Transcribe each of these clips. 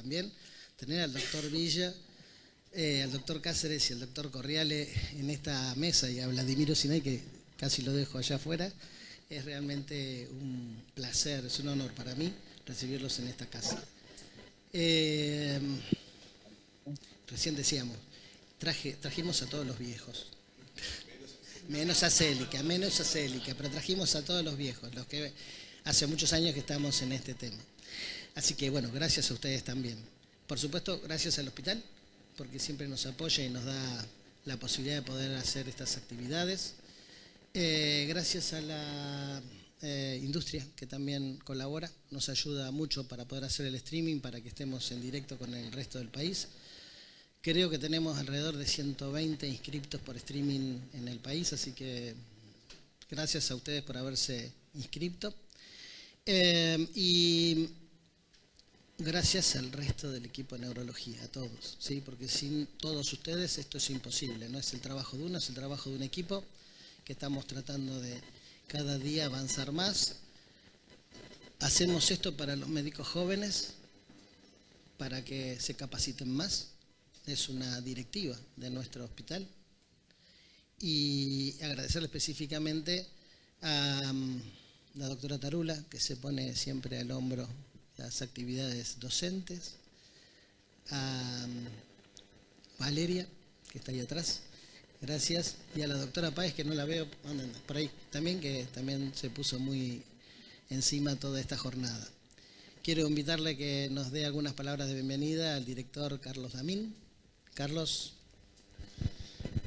también. Tener al doctor Villa, al doctor Cáceres y al doctor Corriale en esta mesa y a Vladimiro Sinay, que casi lo dejo allá afuera, es realmente un placer, es un honor para mí recibirlos en esta casa. Recién decíamos, trajimos a todos los viejos. Menos a Célica, pero trajimos a todos los viejos, los que hace muchos años que estamos en este tema. Así que bueno, gracias a ustedes también. Por supuesto, gracias al hospital, porque siempre nos apoya y nos da la posibilidad de poder hacer estas actividades. Gracias a la industria que también colabora, nos ayuda mucho para poder hacer el streaming, para que estemos en directo con el resto del país. Creo que tenemos alrededor de 120 inscriptos por streaming en el país, así que gracias a ustedes por haberse inscrito. Y gracias al resto del equipo de neurología, a todos, ¿sí? Porque sin todos ustedes esto es imposible, no es el trabajo de uno, es el trabajo de un equipo que estamos tratando de cada día avanzar más. Hacemos esto para los médicos jóvenes, para que se capaciten más. Es una directiva de nuestro hospital. Y agradecerle específicamente a la doctora Tarula, que se pone siempre al hombro las actividades docentes, a Valeria, que está ahí atrás, gracias, y a la doctora Páez, que no la veo por ahí también, que también se puso muy encima toda esta jornada. Quiero invitarle a que nos dé algunas palabras de bienvenida al director Carlos Damín. Carlos.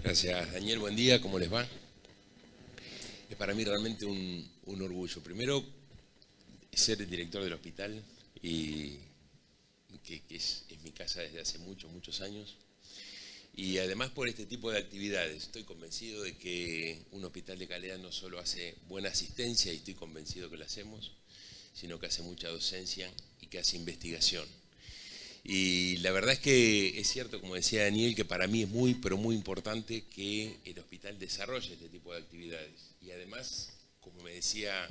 Gracias, Daniel. Buen día, ¿cómo les va? Es para mí realmente un orgullo. Primero, ser el director del hospital, y que es mi casa desde hace muchos años. Y además por este tipo de actividades. Estoy convencido de que un hospital de calidad no solo hace buena asistencia, y estoy convencido que lo hacemos, sino que hace mucha docencia y que hace investigación. Y la verdad es que es cierto, como decía Daniel, que para mí es muy, pero muy importante que el hospital desarrolle este tipo de actividades. Y además, como me decía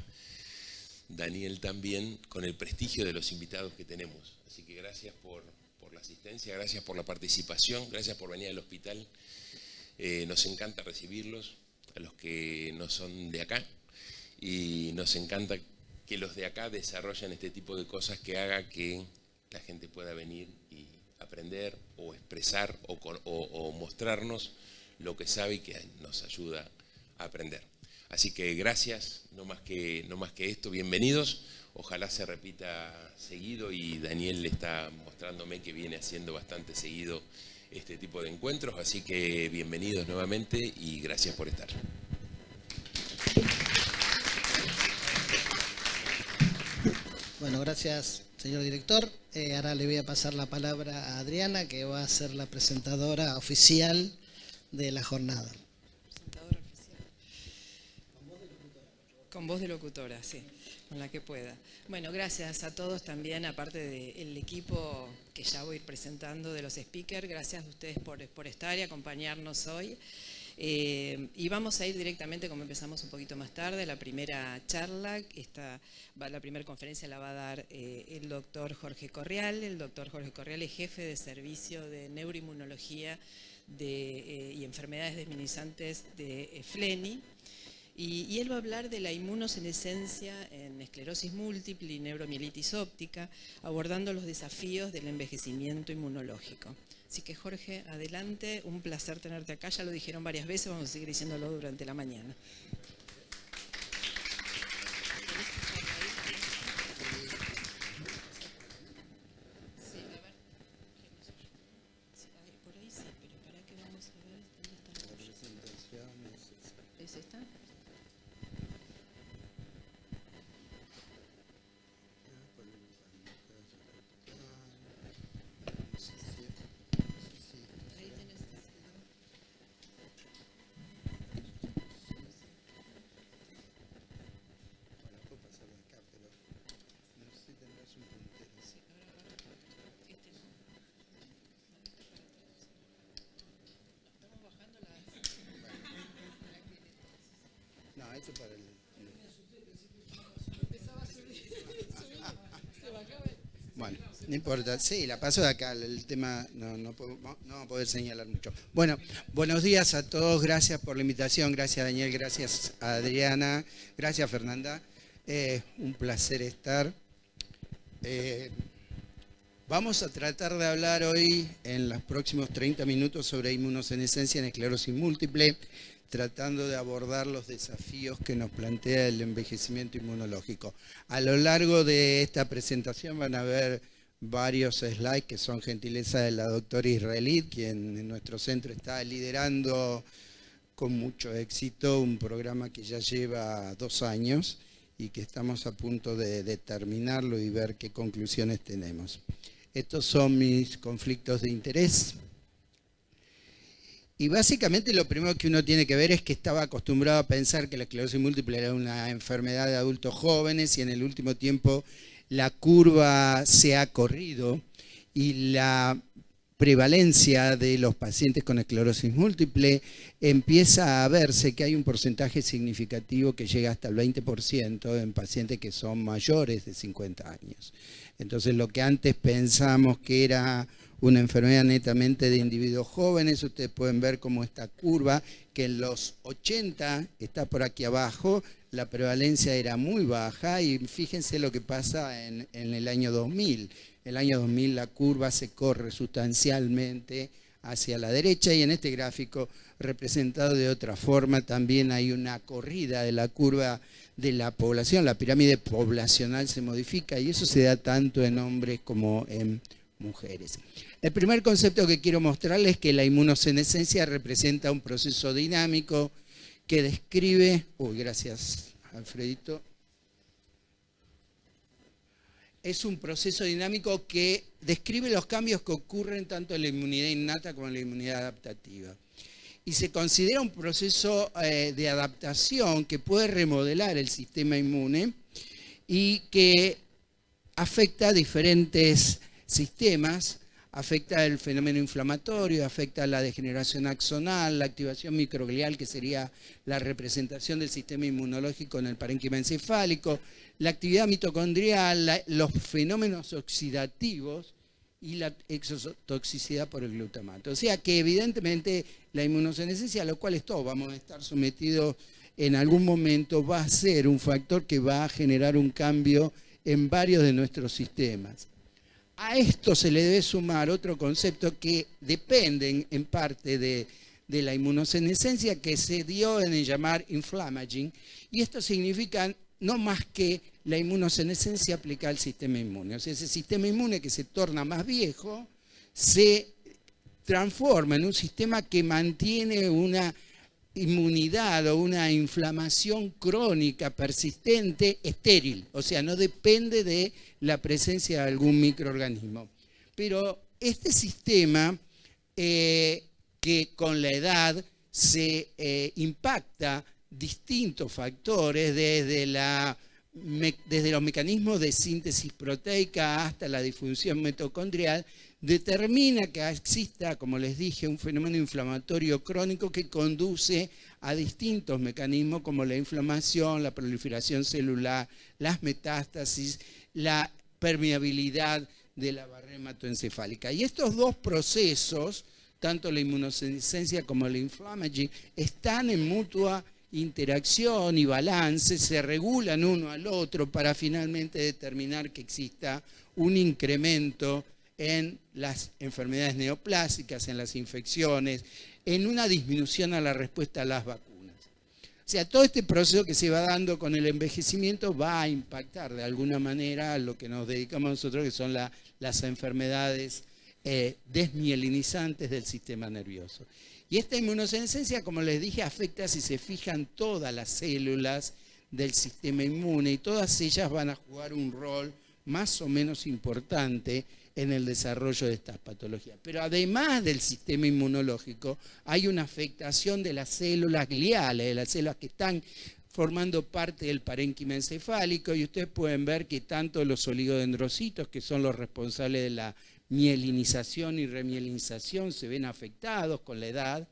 Daniel también, con el prestigio de los invitados que tenemos. Así que gracias por la asistencia, gracias por la participación, gracias por venir al hospital. Nos encanta recibirlos, a los que no son de acá, y nos encanta que los de acá desarrollen este tipo de cosas que haga que la gente pueda venir y aprender o expresar o mostrarnos lo que sabe y que nos ayuda a aprender. Así que gracias, no más que esto, bienvenidos. Ojalá se repita seguido, y Daniel está mostrándome que viene haciendo bastante seguido este tipo de encuentros, así que bienvenidos nuevamente y gracias por estar. Bueno, gracias, señor director. Ahora le voy a pasar la palabra a Adriana, que va a ser la presentadora oficial de la jornada. Presentadora oficial. Con voz de locutora, sí, con la que pueda. Bueno, gracias a todos también, aparte del equipo que ya voy a ir presentando de los speakers. Gracias a ustedes por estar y acompañarnos hoy. Y vamos a ir directamente, como empezamos un poquito más tarde, la primera charla. La primera conferencia la va a dar el doctor Jorge Corrial. El doctor Jorge Corrial es jefe de servicio de neuroinmunología y enfermedades desminimizantes de FLENI. Y él va a hablar de la inmunosenescencia en esclerosis múltiple y neuromielitis óptica, abordando los desafíos del envejecimiento inmunológico. Así que Jorge, adelante, un placer tenerte acá, ya lo dijeron varias veces, vamos a seguir diciéndolo durante la mañana. Por ahí sí, pero ¿para qué vamos a ver dónde está la presentación? ¿Es esta? No importa, sí, la paso de acá, el tema no vamos a poder señalar mucho. Bueno, buenos días a todos, gracias por la invitación, gracias Daniel, gracias a Adriana, gracias Fernanda, un placer estar. Vamos a tratar de hablar hoy en los próximos 30 minutos sobre inmunosenescencia en esclerosis múltiple, tratando de abordar los desafíos que nos plantea el envejecimiento inmunológico. A lo largo de esta presentación van a ver varios slides que son gentileza de la doctora Israelí, quien en nuestro centro está liderando con mucho éxito un programa que ya lleva 2 años y que estamos a punto de terminarlo y ver qué conclusiones tenemos. Estos son mis conflictos de interés. Y básicamente lo primero que uno tiene que ver es que estaba acostumbrado a pensar que la esclerosis múltiple era una enfermedad de adultos jóvenes y en el último tiempo la curva se ha corrido y la prevalencia de los pacientes con esclerosis múltiple empieza a verse que hay un porcentaje significativo que llega hasta el 20% en pacientes que son mayores de 50 años. Entonces lo que antes pensamos que era una enfermedad netamente de individuos jóvenes, ustedes pueden ver cómo esta curva, que en los 80 está por aquí abajo, la prevalencia era muy baja y fíjense lo que pasa en el año 2000. En el año 2000 la curva se corre sustancialmente hacia la derecha y en este gráfico representado de otra forma también hay una corrida de la curva de la población, la pirámide poblacional se modifica y eso se da tanto en hombres como en mujeres. El primer concepto que quiero mostrarles es que la inmunosenescencia representa un proceso dinámico que describe, gracias Alfredito, es un proceso dinámico que describe los cambios que ocurren tanto en la inmunidad innata como en la inmunidad adaptativa. Y se considera un proceso de adaptación que puede remodelar el sistema inmune y que afecta a diferentes sistemas, afecta el fenómeno inflamatorio, afecta la degeneración axonal, la activación microglial, que sería la representación del sistema inmunológico en el parénquima encefálico, la actividad mitocondrial, los fenómenos oxidativos y la exotoxicidad por el glutamato. O sea que evidentemente la inmunosenescencia, a lo cual todos vamos a estar sometidos en algún momento, va a ser un factor que va a generar un cambio en varios de nuestros sistemas. A esto se le debe sumar otro concepto que depende en parte de la inmunosenescencia que se dio en el llamar inflammaging, y esto significa no más que la inmunosenescencia aplicada al sistema inmune. O sea, ese sistema inmune que se torna más viejo se transforma en un sistema que mantiene una inmunidad o una inflamación crónica persistente estéril, o sea, no depende de la presencia de algún microorganismo. Pero este sistema que con la edad se impacta distintos factores desde los mecanismos de síntesis proteica hasta la disfunción mitocondrial, determina que exista, como les dije, un fenómeno inflamatorio crónico que conduce a distintos mecanismos como la inflamación, la proliferación celular, las metástasis, la permeabilidad de la barrera hematoencefálica. Y estos dos procesos, tanto la inmunosenescencia como la inflammaging, están en mutua interacción y balance, se regulan uno al otro para finalmente determinar que exista un incremento en las enfermedades neoplásicas, en las infecciones, en una disminución a la respuesta a las vacunas. O sea, todo este proceso que se va dando con el envejecimiento va a impactar de alguna manera a lo que nos dedicamos nosotros, que son las enfermedades desmielinizantes del sistema nervioso. Y esta inmunosenescencia, como les dije, afecta, si se fijan, todas las células del sistema inmune y todas ellas van a jugar un rol más o menos importante en el desarrollo de estas patologías. Pero además del sistema inmunológico, hay una afectación de las células gliales, de las células que están formando parte del parénquima encefálico, y ustedes pueden ver que tanto los oligodendrocitos, que son los responsables de la mielinización y remielinización, se ven afectados con la edad.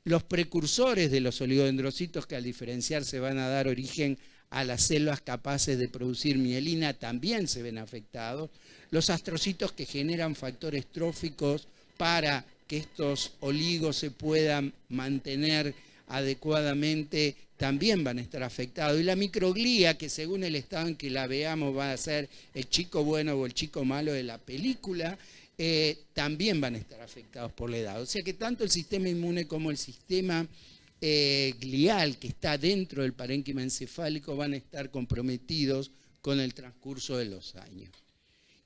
Los precursores de los oligodendrocitos, que al diferenciarse van a dar origen a las células capaces de producir mielina también se ven afectados. Los astrocitos que generan factores tróficos para que estos oligos se puedan mantener adecuadamente también van a estar afectados. Y la microglía, que según el estado en que la veamos va a ser el chico bueno o el chico malo de la película, también van a estar afectados por la edad. O sea que tanto el sistema inmune como el sistema glial que está dentro del parénquima encefálico van a estar comprometidos con el transcurso de los años.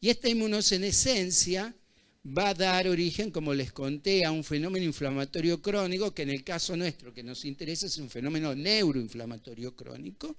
Y esta inmunosenescencia va a dar origen, como les conté, a un fenómeno inflamatorio crónico, que en el caso nuestro que nos interesa es un fenómeno neuroinflamatorio crónico,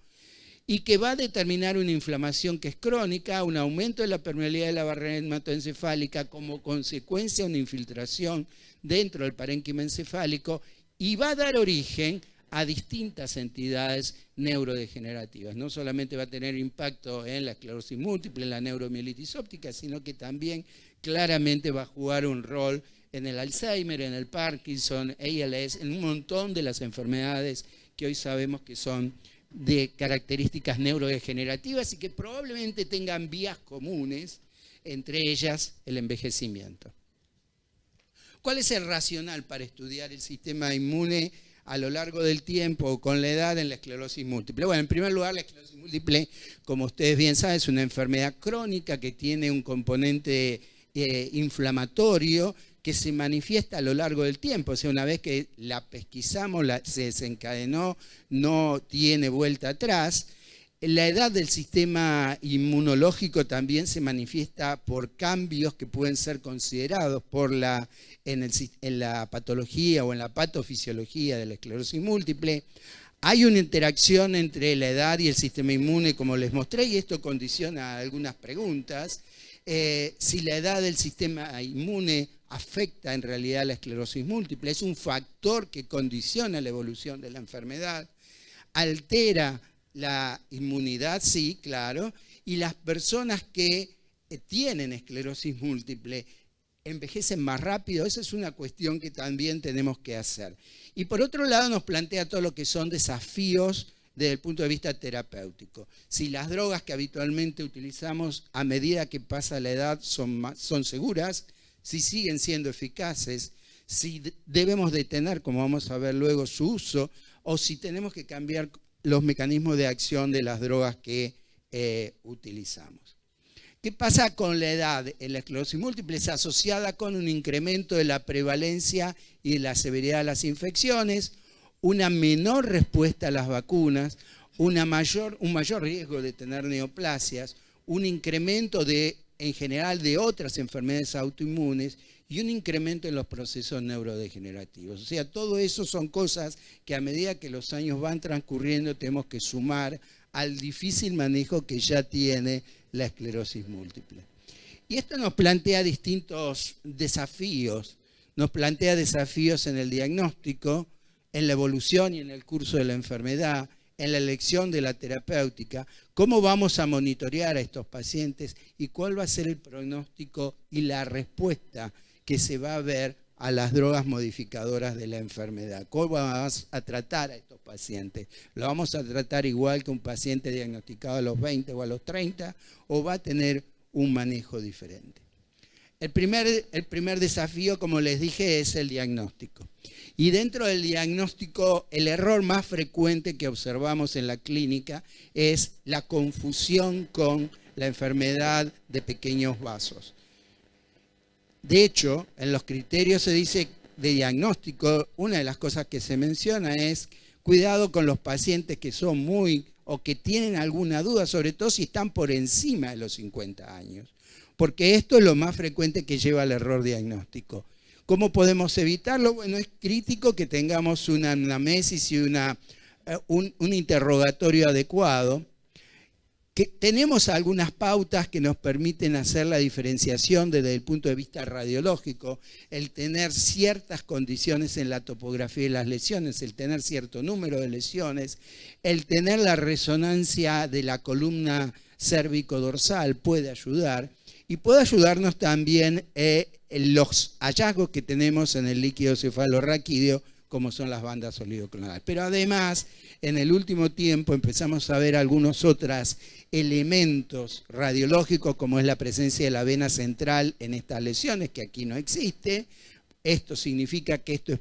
y que va a determinar una inflamación que es crónica, un aumento de la permeabilidad de la barrera hematoencefálica como consecuencia de una infiltración dentro del parénquima encefálico, y va a dar origen a distintas entidades neurodegenerativas. No solamente va a tener impacto en la esclerosis múltiple, en la neuromielitis óptica, sino que también claramente va a jugar un rol en el Alzheimer, en el Parkinson, ALS, en un montón de las enfermedades que hoy sabemos que son de características neurodegenerativas y que probablemente tengan vías comunes, entre ellas el envejecimiento. ¿Cuál es el racional para estudiar el sistema inmune a lo largo del tiempo o con la edad en la esclerosis múltiple? Bueno, en primer lugar, la esclerosis múltiple, como ustedes bien saben, es una enfermedad crónica que tiene un componente inflamatorio que se manifiesta a lo largo del tiempo. O sea, una vez que la pesquisamos, se desencadenó, no tiene vuelta atrás. La edad del sistema inmunológico también se manifiesta por cambios que pueden ser considerados en la patología o en la patofisiología de la esclerosis múltiple. Hay una interacción entre la edad y el sistema inmune, como les mostré, y esto condiciona algunas preguntas. Si la edad del sistema inmune afecta en realidad la esclerosis múltiple, es un factor que condiciona la evolución de la enfermedad, altera la inmunidad, sí, claro, y las personas que tienen esclerosis múltiple envejecen más rápido. Esa es una cuestión que también tenemos que hacer. Y por otro lado nos plantea todo lo que son desafíos desde el punto de vista terapéutico. Si las drogas que habitualmente utilizamos a medida que pasa la edad son seguras, si siguen siendo eficaces, si debemos detener, como vamos a ver luego, su uso, o si tenemos que cambiar los mecanismos de acción de las drogas que utilizamos. ¿Qué pasa con la edad? En la esclerosis múltiple es asociada con un incremento de la prevalencia y de la severidad de las infecciones, una menor respuesta a las vacunas, un mayor riesgo de tener neoplasias, un incremento en general de otras enfermedades autoinmunes y un incremento en los procesos neurodegenerativos. O sea, todo eso son cosas que a medida que los años van transcurriendo tenemos que sumar al difícil manejo que ya tiene la esclerosis múltiple. Y esto nos plantea distintos desafíos. Nos plantea desafíos en el diagnóstico, en la evolución y en el curso de la enfermedad, en la elección de la terapéutica, cómo vamos a monitorear a estos pacientes y cuál va a ser el pronóstico y la respuesta que se va a ver a las drogas modificadoras de la enfermedad. ¿Cómo vamos a tratar a estos pacientes? ¿Lo vamos a tratar igual que un paciente diagnosticado a los 20 o a los 30 o va a tener un manejo diferente? El primer desafío, como les dije, es el diagnóstico. Y dentro del diagnóstico, el error más frecuente que observamos en la clínica es la confusión con la enfermedad de pequeños vasos. De hecho, en los criterios se dice de diagnóstico, una de las cosas que se menciona es cuidado con los pacientes que son o que tienen alguna duda, sobre todo si están por encima de los 50 años. Porque esto es lo más frecuente que lleva al error diagnóstico. ¿Cómo podemos evitarlo? Bueno, es crítico que tengamos una anamnesis y un interrogatorio adecuado. Que tenemos algunas pautas que nos permiten hacer la diferenciación desde el punto de vista radiológico, el tener ciertas condiciones en la topografía de las lesiones, el tener cierto número de lesiones, el tener la resonancia de la columna cérvico-dorsal puede ayudar. Y puede ayudarnos también los hallazgos que tenemos en el líquido cefalorraquídeo como son las bandas oligoclonales. Pero además, en el último tiempo empezamos a ver algunos otros elementos radiológicos, como es la presencia de la vena central en estas lesiones, que aquí no existe. Esto significa que esto es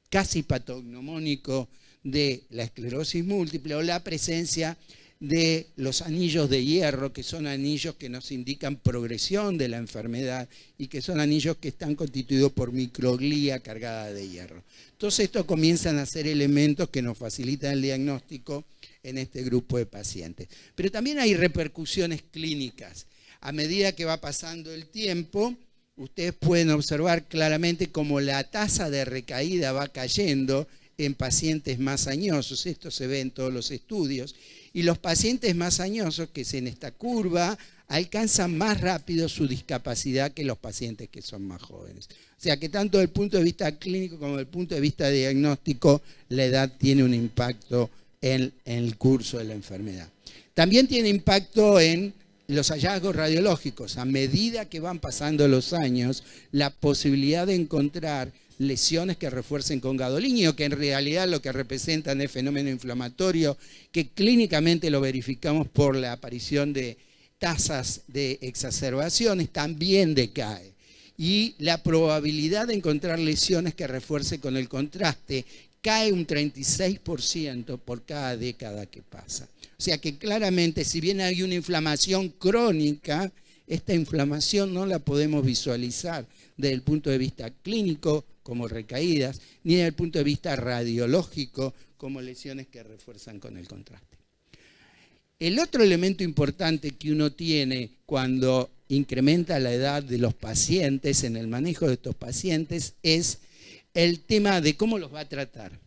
casi patognomónico de la esclerosis múltiple, o la presencia de los anillos de hierro, que son anillos que nos indican progresión de la enfermedad y que son anillos que están constituidos por microglía cargada de hierro. Entonces estos comienzan a ser elementos que nos facilitan el diagnóstico en este grupo de pacientes. Pero también hay repercusiones clínicas. A medida que va pasando el tiempo, ustedes pueden observar claramente cómo la tasa de recaída va cayendo en pacientes más añosos. Esto se ve en todos los estudios. Y los pacientes más añosos, que es en esta curva, alcanzan más rápido su discapacidad que los pacientes que son más jóvenes. O sea que tanto desde el punto de vista clínico como desde el punto de vista diagnóstico, la edad tiene un impacto en el curso de la enfermedad. También tiene impacto en los hallazgos radiológicos. A medida que van pasando los años, la posibilidad de encontrar lesiones que refuercen con gadolinio, que en realidad lo que representan es fenómeno inflamatorio, que clínicamente lo verificamos por la aparición de tasas de exacerbaciones, también decae. Y la probabilidad de encontrar lesiones que refuercen con el contraste cae un 36% por cada década que pasa. O sea que claramente, si bien hay una inflamación crónica, esta inflamación no la podemos visualizar desde el punto de vista clínico como recaídas, ni desde el punto de vista radiológico como lesiones que refuerzan con el contraste. El otro elemento importante que uno tiene cuando incrementa la edad de los pacientes, en el manejo de estos pacientes, es el tema de cómo los va a tratar.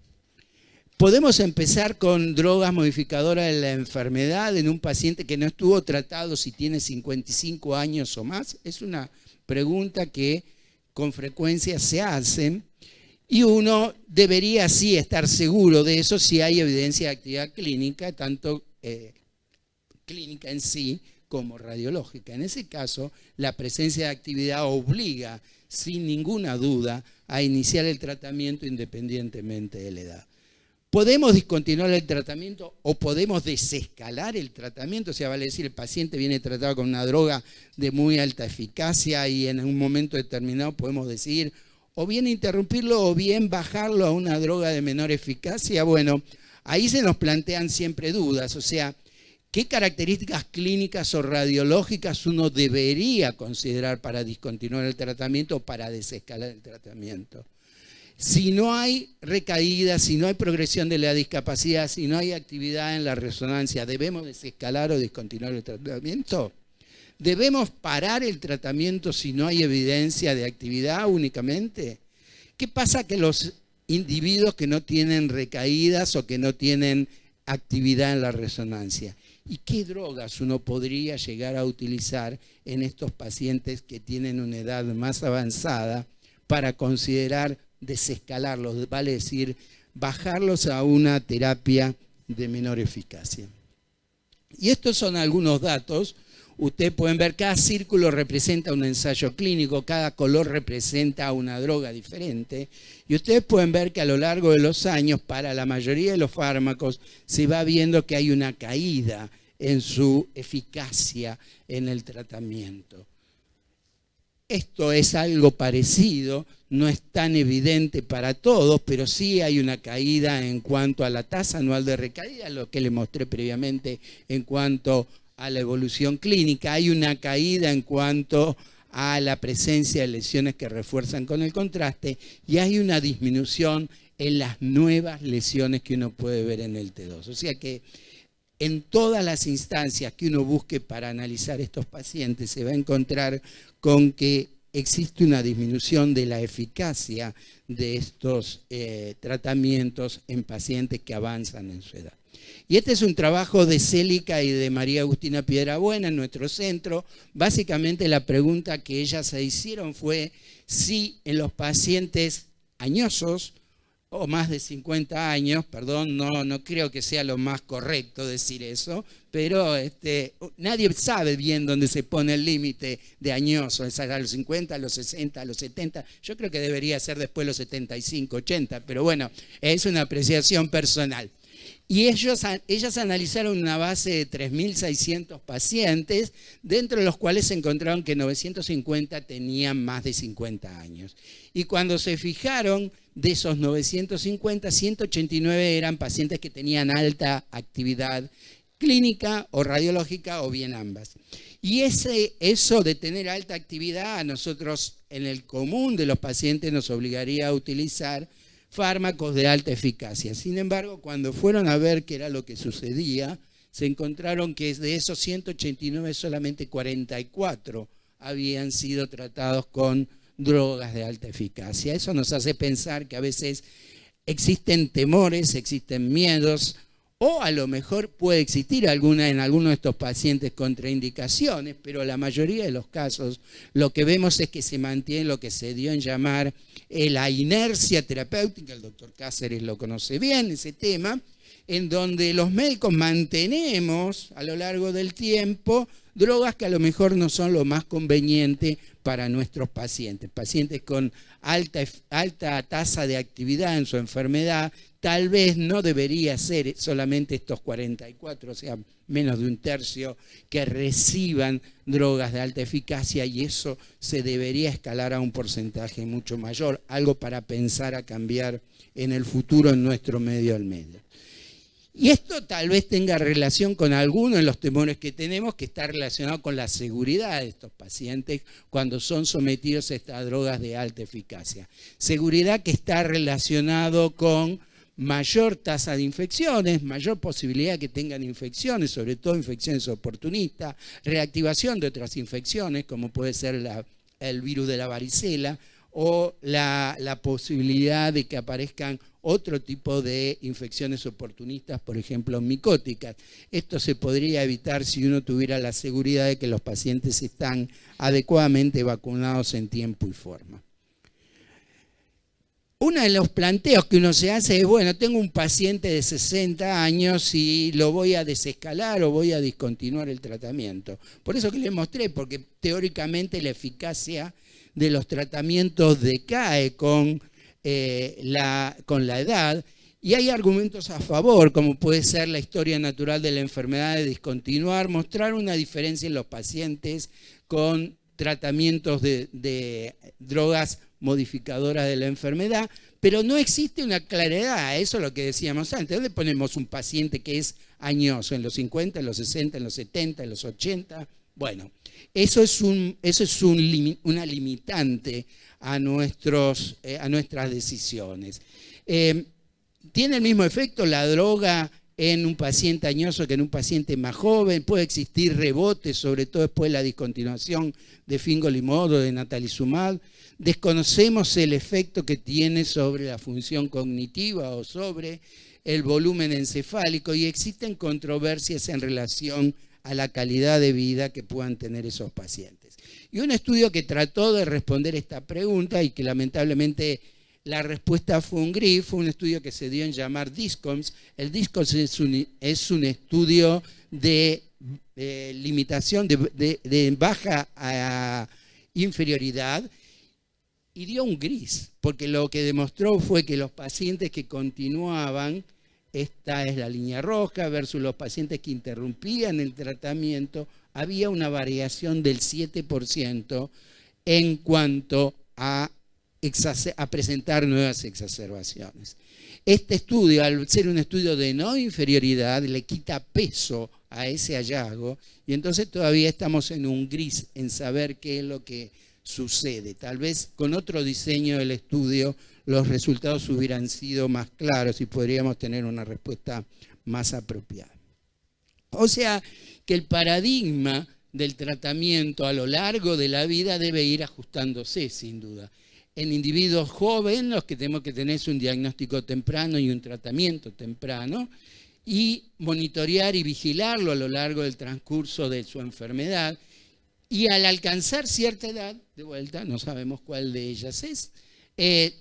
Podemos empezar con drogas modificadoras de la enfermedad en un paciente que no estuvo tratado si tiene 55 años o más. Es una pregunta que con frecuencia se hacen y uno debería sí estar seguro de eso si hay evidencia de actividad clínica, tanto clínica en sí como radiológica. En ese caso, la presencia de actividad obliga sin ninguna duda a iniciar el tratamiento independientemente de la edad. Podemos discontinuar el tratamiento o podemos desescalar el tratamiento, o sea, vale decir, el paciente viene tratado con una droga de muy alta eficacia y en un momento determinado podemos decidir o bien interrumpirlo o bien bajarlo a una droga de menor eficacia. Bueno, ahí se nos plantean siempre dudas, o sea, ¿qué características clínicas o radiológicas uno debería considerar para discontinuar el tratamiento o para desescalar el tratamiento? Si no hay recaída, si no hay progresión de la discapacidad, si no hay actividad en la resonancia, ¿debemos desescalar o discontinuar el tratamiento? ¿Debemos parar el tratamiento si no hay evidencia de actividad únicamente? ¿Qué pasa que los individuos que no tienen recaídas o que no tienen actividad en la resonancia? ¿Y qué drogas uno podría llegar a utilizar en estos pacientes que tienen una edad más avanzada para considerar desescalarlos, vale decir, bajarlos a una terapia de menor eficacia? Y estos son algunos datos. Ustedes pueden ver, cada círculo representa un ensayo clínico, cada color representa una droga diferente. Y ustedes pueden ver que a lo largo de los años, para la mayoría de los fármacos, se va viendo que hay una caída en su eficacia en el tratamiento. Esto es algo parecido, no es tan evidente para todos, pero sí hay una caída en cuanto a la tasa anual de recaída, lo que les mostré previamente en cuanto a la evolución clínica. Hay una caída en cuanto a la presencia de lesiones que refuerzan con el contraste y hay una disminución en las nuevas lesiones que uno puede ver en el T2. O sea que en todas las instancias que uno busque para analizar estos pacientes se va a encontrar con que existe una disminución de la eficacia de estos tratamientos en pacientes que avanzan en su edad. Y este es un trabajo de Célica y de María Agustina Piedrabuena en nuestro centro. Básicamente la pregunta que ellas se hicieron fue si en los pacientes añosos o más de 50 años, perdón, no creo que sea lo más correcto decir eso, pero nadie sabe bien dónde se pone el límite de añoso, es a los 50, a los 60, a los 70, yo creo que debería ser después de los 75, 80, pero bueno, es una apreciación personal. Y ellas analizaron una base de 3.600 pacientes, dentro de los cuales se encontraron que 950 tenían más de 50 años. Y cuando se fijaron, de esos 950, 189 eran pacientes que tenían alta actividad clínica o radiológica o bien ambas. Y eso de tener alta actividad a nosotros en el común de los pacientes nos obligaría a utilizar fármacos de alta eficacia. Sin embargo, cuando fueron a ver qué era lo que sucedía, se encontraron que de esos 189 solamente 44 habían sido tratados con drogas de alta eficacia. Eso nos hace pensar que a veces existen temores, existen miedos, o a lo mejor puede existir en alguno de estos pacientes contraindicaciones, pero la mayoría de los casos lo que vemos es que se mantiene lo que se dio en llamar la inercia terapéutica. El doctor Cáceres lo conoce bien, ese tema, en donde los médicos mantenemos a lo largo del tiempo drogas que a lo mejor no son lo más conveniente para nuestros pacientes. Pacientes con alta tasa de actividad en su enfermedad, tal vez no debería ser solamente estos 44, o sea, menos de un tercio, que reciban drogas de alta eficacia, y eso se debería escalar a un porcentaje mucho mayor, algo para pensar a cambiar en el futuro en nuestro medio del medio. Y esto tal vez tenga relación con algunos de los temores que tenemos, que está relacionado con la seguridad de estos pacientes cuando son sometidos a estas drogas de alta eficacia. Seguridad que está relacionado con mayor tasa de infecciones, mayor posibilidad de que tengan infecciones, sobre todo infecciones oportunistas, reactivación de otras infecciones, como puede ser el virus de la varicela, o la posibilidad de que aparezcan otro tipo de infecciones oportunistas, por ejemplo, micóticas. Esto se podría evitar si uno tuviera la seguridad de que los pacientes están adecuadamente vacunados en tiempo y forma. Uno de los planteos que uno se hace es, bueno, tengo un paciente de 60 años y lo voy a desescalar o voy a discontinuar el tratamiento. Por eso que les mostré, porque teóricamente la eficacia de los tratamientos decae con la edad, y hay argumentos a favor, como puede ser la historia natural de la enfermedad de discontinuar, mostrar una diferencia en los pacientes con tratamientos de drogas modificadoras de la enfermedad, pero no existe una claridad. Eso es lo que decíamos antes. ¿Dónde ponemos un paciente que es añoso? ¿En los 50, en los 60, en los 70, en los 80? Bueno, eso es una limitante a nuestras decisiones. ¿Tiene el mismo efecto la droga en un paciente añoso que en un paciente más joven? Puede existir rebotes, sobre todo después de la discontinuación de fingolimod o de natalizumab. Desconocemos el efecto que tiene sobre la función cognitiva o sobre el volumen encefálico, y existen controversias en relación a la calidad de vida que puedan tener esos pacientes. Y un estudio que trató de responder esta pregunta y que lamentablemente la respuesta fue un gris, fue un estudio que se dio en llamar DISCOMS. El DISCOMS es un estudio de limitación de baja inferioridad, y dio un gris, porque lo que demostró fue que los pacientes que continuaban, esta es la línea roja, versus los pacientes que interrumpían el tratamiento, había una variación del 7% en cuanto a presentar nuevas exacerbaciones. Este estudio, al ser un estudio de no inferioridad, le quita peso a ese hallazgo, y entonces todavía estamos en un gris en saber qué es lo que sucede. Tal vez con otro diseño del estudio los resultados hubieran sido más claros y podríamos tener una respuesta más apropiada. O sea que el paradigma del tratamiento a lo largo de la vida debe ir ajustándose, sin duda. En individuos jóvenes, los que tenemos que tener un diagnóstico temprano y un tratamiento temprano, y monitorear y vigilarlo a lo largo del transcurso de su enfermedad. Y al alcanzar cierta edad, de vuelta, no sabemos cuál de ellas es,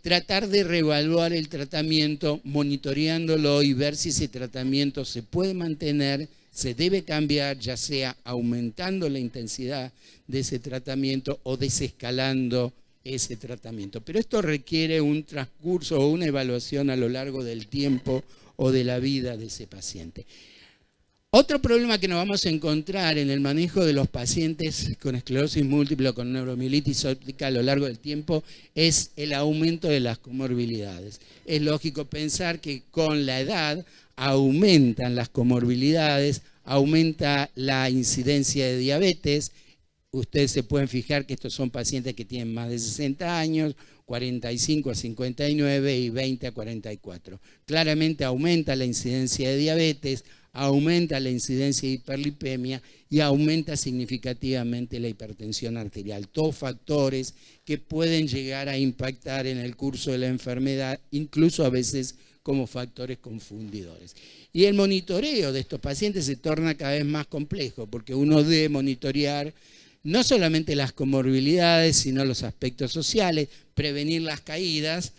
tratar de reevaluar el tratamiento, monitoreándolo y ver si ese tratamiento se puede mantener, se debe cambiar, ya sea aumentando la intensidad de ese tratamiento o desescalando ese tratamiento. Pero esto requiere un transcurso o una evaluación a lo largo del tiempo o de la vida de ese paciente. Otro problema que nos vamos a encontrar en el manejo de los pacientes con esclerosis múltiple o con neuromielitis óptica a lo largo del tiempo es el aumento de las comorbilidades. Es lógico pensar que con la edad aumentan las comorbilidades, aumenta la incidencia de diabetes. Ustedes se pueden fijar que estos son pacientes que tienen más de 60 años, 45 a 59 y 20 a 44. Claramente aumenta la incidencia de diabetes, aumenta la incidencia de hiperlipemia y aumenta significativamente la hipertensión arterial. Todos factores que pueden llegar a impactar en el curso de la enfermedad, incluso a veces como factores confundidores. Y el monitoreo de estos pacientes se torna cada vez más complejo, porque uno debe monitorear no solamente las comorbilidades, sino los aspectos sociales, prevenir las caídas,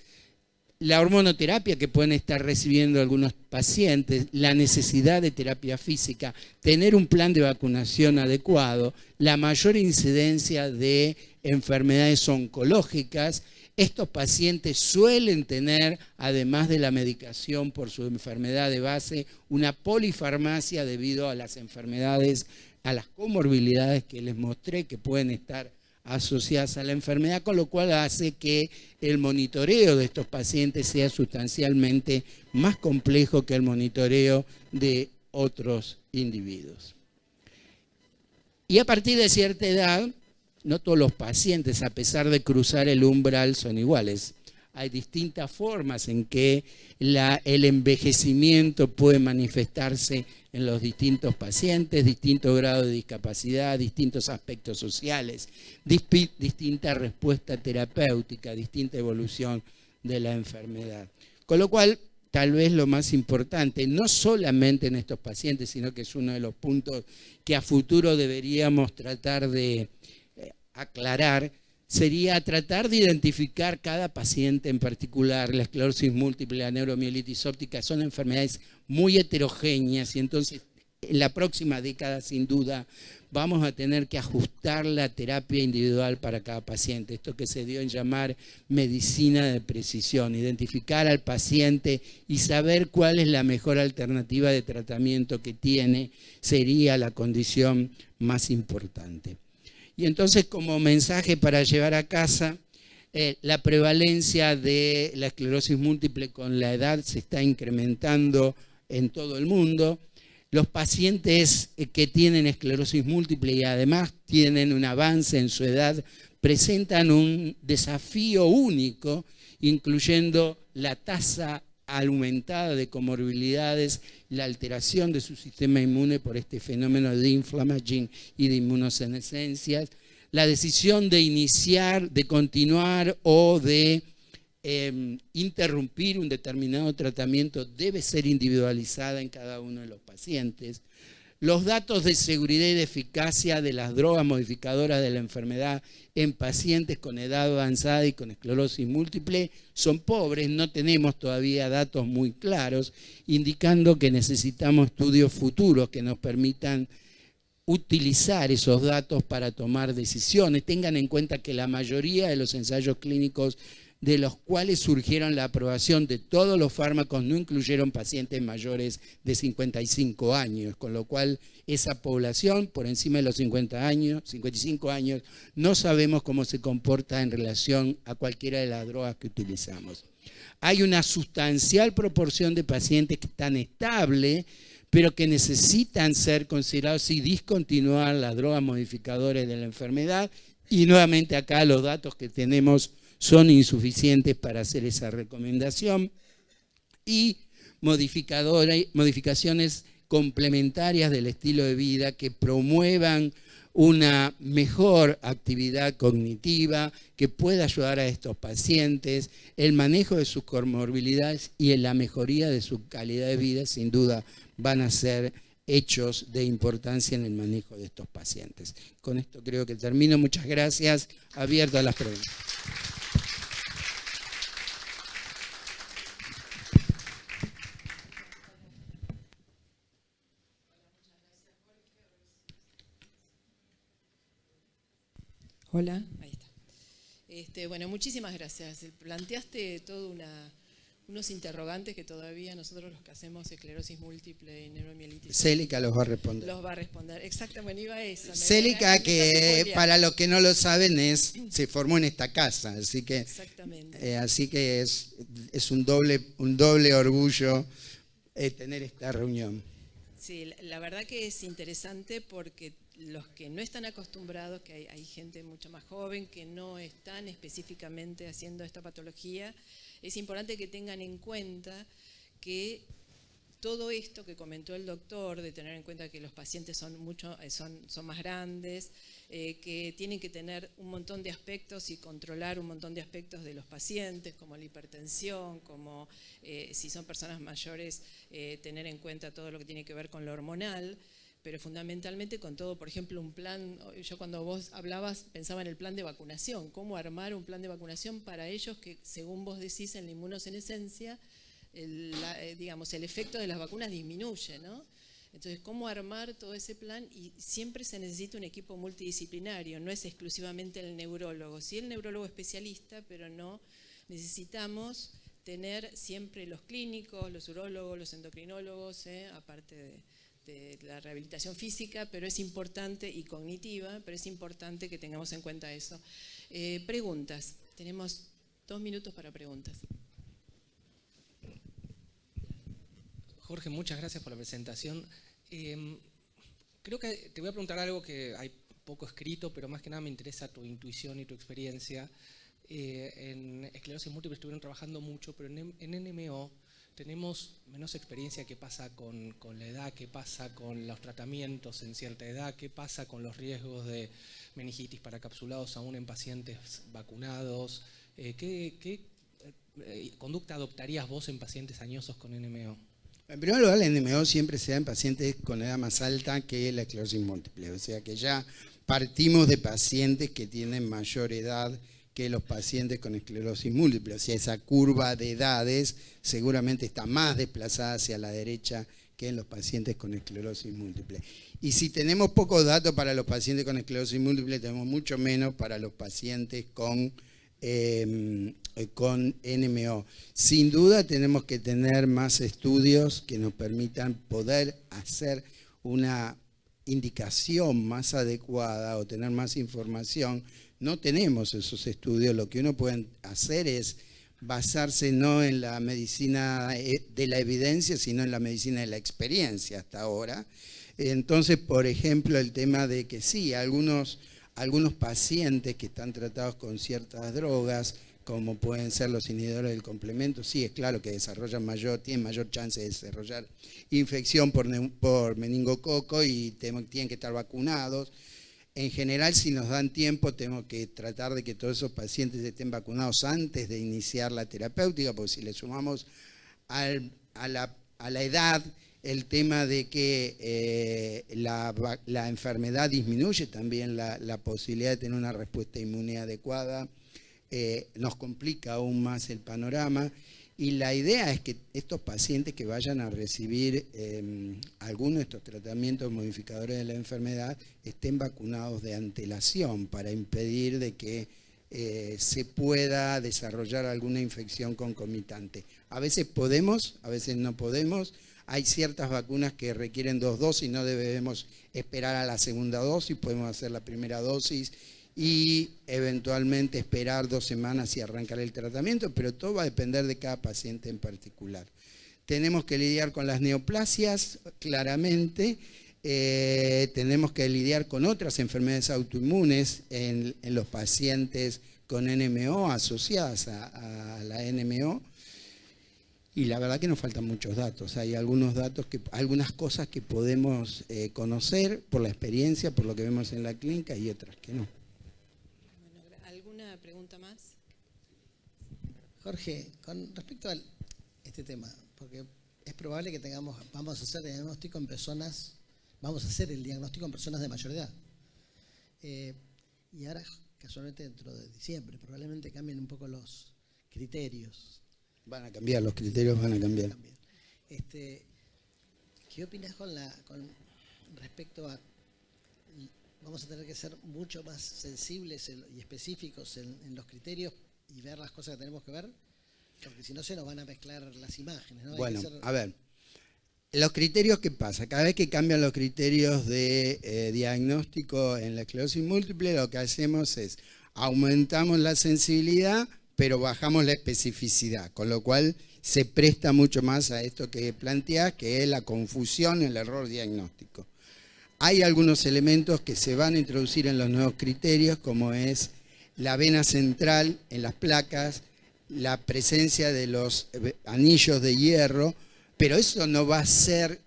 la hormonoterapia que pueden estar recibiendo algunos pacientes, la necesidad de terapia física, tener un plan de vacunación adecuado, la mayor incidencia de enfermedades oncológicas. Estos pacientes suelen tener, además de la medicación por su enfermedad de base, una polifarmacia debido a las enfermedades, a las comorbilidades que les mostré que pueden estar asociadas a la enfermedad, con lo cual hace que el monitoreo de estos pacientes sea sustancialmente más complejo que el monitoreo de otros individuos. Y a partir de cierta edad, no todos los pacientes, a pesar de cruzar el umbral, son iguales. Hay distintas formas en que el envejecimiento puede manifestarse en los distintos pacientes, distintos grados de discapacidad, distintos aspectos sociales, distinta respuesta terapéutica, distinta evolución de la enfermedad. Con lo cual, tal vez lo más importante, no solamente en estos pacientes, sino que es uno de los puntos que a futuro deberíamos tratar de aclarar, sería tratar de identificar cada paciente en particular. La esclerosis múltiple, la neuromielitis óptica son enfermedades muy heterogéneas y entonces en la próxima década sin duda vamos a tener que ajustar la terapia individual para cada paciente. Esto que se dio en llamar medicina de precisión, identificar al paciente y saber cuál es la mejor alternativa de tratamiento que tiene, sería la condición más importante. Y entonces, como mensaje para llevar a casa, la prevalencia de la esclerosis múltiple con la edad se está incrementando en todo el mundo. Los pacientes que tienen esclerosis múltiple y además tienen un avance en su edad presentan un desafío único, incluyendo la tasa aumentada de comorbilidades, la alteración de su sistema inmune por este fenómeno de inflamación y de inmunosenescencias, la decisión de iniciar, de continuar o de interrumpir un determinado tratamiento debe ser individualizada en cada uno de los pacientes. Los datos de seguridad y de eficacia de las drogas modificadoras de la enfermedad en pacientes con edad avanzada y con esclerosis múltiple son pobres, no tenemos todavía datos muy claros, indicando que necesitamos estudios futuros que nos permitan utilizar esos datos para tomar decisiones. Tengan en cuenta que la mayoría de los ensayos clínicos de los cuales surgieron la aprobación de todos los fármacos no incluyeron pacientes mayores de 55 años, con lo cual esa población por encima de los 55 años, no sabemos cómo se comporta en relación a cualquiera de las drogas que utilizamos. Hay una sustancial proporción de pacientes que están estables, pero que necesitan ser considerados y discontinuar las drogas modificadoras de la enfermedad, y nuevamente acá los datos que tenemos son insuficientes para hacer esa recomendación, y modificaciones complementarias del estilo de vida que promuevan una mejor actividad cognitiva, que pueda ayudar a estos pacientes, el manejo de sus comorbilidades y en la mejoría de su calidad de vida, sin duda van a ser hechos de importancia en el manejo de estos pacientes. Con esto creo que termino. Muchas gracias. Abierto a las preguntas. Hola, ahí está. Bueno, muchísimas gracias. Planteaste unos interrogantes que todavía nosotros los que hacemos esclerosis múltiple y neuromielitis. Célica los va a responder. Los va a responder. Exactamente, iba a esa. Célica, que para los que no lo saben, se formó en esta casa, así que, exactamente. Así que es un doble orgullo tener esta reunión. Sí, la verdad que es interesante porque los que no están acostumbrados, que hay gente mucho más joven que no están específicamente haciendo esta patología, es importante que tengan en cuenta que todo esto que comentó el doctor, de tener en cuenta que los pacientes son más grandes, que tienen que tener un montón de aspectos y controlar un montón de aspectos de los pacientes, como la hipertensión, como si son personas mayores, tener en cuenta todo lo que tiene que ver con lo hormonal, pero fundamentalmente con todo, por ejemplo, un plan. Yo cuando vos hablabas pensaba en el plan de vacunación, cómo armar un plan de vacunación para ellos que, según vos decís en la inmunosenescencia, el efecto de las vacunas disminuye, ¿no? Entonces, ¿cómo armar todo ese plan? Y siempre se necesita un equipo multidisciplinario, no es exclusivamente el neurólogo. Sí, el neurólogo especialista, pero no necesitamos tener siempre los clínicos, los urólogos, los endocrinólogos, aparte de la rehabilitación física, pero es importante, y cognitiva, pero es importante que tengamos en cuenta eso. Preguntas. Tenemos 2 minutos para preguntas. Jorge, muchas gracias por la presentación. Creo que te voy a preguntar algo que hay poco escrito, pero más que nada me interesa tu intuición y tu experiencia. En esclerosis múltiple estuvieron trabajando mucho, pero en NMO tenemos menos experiencia. ¿Qué pasa con la edad? ¿Qué pasa con los tratamientos en cierta edad? ¿Qué pasa con los riesgos de meningitis paracapsulados aún en pacientes vacunados? ¿Qué conducta adoptarías vos en pacientes añosos con NMO? En primer lugar, la NMO siempre se da en pacientes con edad más alta que la esclerosis múltiple, o sea que ya partimos de pacientes que tienen mayor edad que los pacientes con esclerosis múltiple, o sea, esa curva de edades seguramente está más desplazada hacia la derecha que en los pacientes con esclerosis múltiple. Y si tenemos pocos datos para los pacientes con esclerosis múltiple, tenemos mucho menos para los pacientes con NMO. Sin duda tenemos que tener más estudios que nos permitan poder hacer una indicación más adecuada o tener más información. No tenemos esos estudios. Lo que uno puede hacer es basarse no en la medicina de la evidencia, sino en la medicina de la experiencia hasta ahora. Entonces, por ejemplo, el tema de que sí, algunos pacientes que están tratados con ciertas drogas, como pueden ser los inhibidores del complemento, sí, es claro que tienen mayor chance de desarrollar infección por meningococo y tienen que estar vacunados. En general, si nos dan tiempo, tenemos que tratar de que todos esos pacientes estén vacunados antes de iniciar la terapéutica, porque si le sumamos a la edad el tema de que la enfermedad disminuye también la posibilidad de tener una respuesta inmune adecuada, nos complica aún más el panorama. Y la idea es que estos pacientes que vayan a recibir alguno de estos tratamientos modificadores de la enfermedad estén vacunados de antelación para impedir de que se pueda desarrollar alguna infección concomitante. A veces podemos, a veces no podemos. Hay ciertas vacunas que requieren 2 dosis, no debemos esperar a la segunda dosis, podemos hacer la primera dosis y eventualmente esperar 2 semanas y arrancar el tratamiento, pero todo va a depender de cada paciente en particular. Tenemos que lidiar con las neoplasias, claramente. Tenemos que lidiar con otras enfermedades autoinmunes en los pacientes con NMO asociadas a la NMO. Y la verdad que nos faltan muchos datos. Hay algunos datos, algunas cosas que podemos conocer por la experiencia, por lo que vemos en la clínica y otras que no. Bueno, ¿alguna pregunta más? Jorge, con respecto a este tema, porque es probable que vamos a hacer el diagnóstico en personas de mayor edad. Y ahora, casualmente dentro de diciembre, probablemente cambien un poco los criterios. Van a cambiar, los criterios van a cambiar. ¿Qué opinas con respecto a, vamos a tener que ser mucho más sensibles y específicos en los criterios y ver las cosas que tenemos que ver, porque si no se nos van a mezclar las imágenes, ¿no? Bueno, a ver, los criterios, ¿qué pasa? Cada vez que cambian los criterios de diagnóstico en la esclerosis múltiple, lo que hacemos es aumentamos la sensibilidad, pero bajamos la especificidad, con lo cual se presta mucho más a esto que planteás, que es la confusión, el error diagnóstico. Hay algunos elementos que se van a introducir en los nuevos criterios, como es la vena central en las placas, la presencia de los anillos de hierro, pero eso no va a ser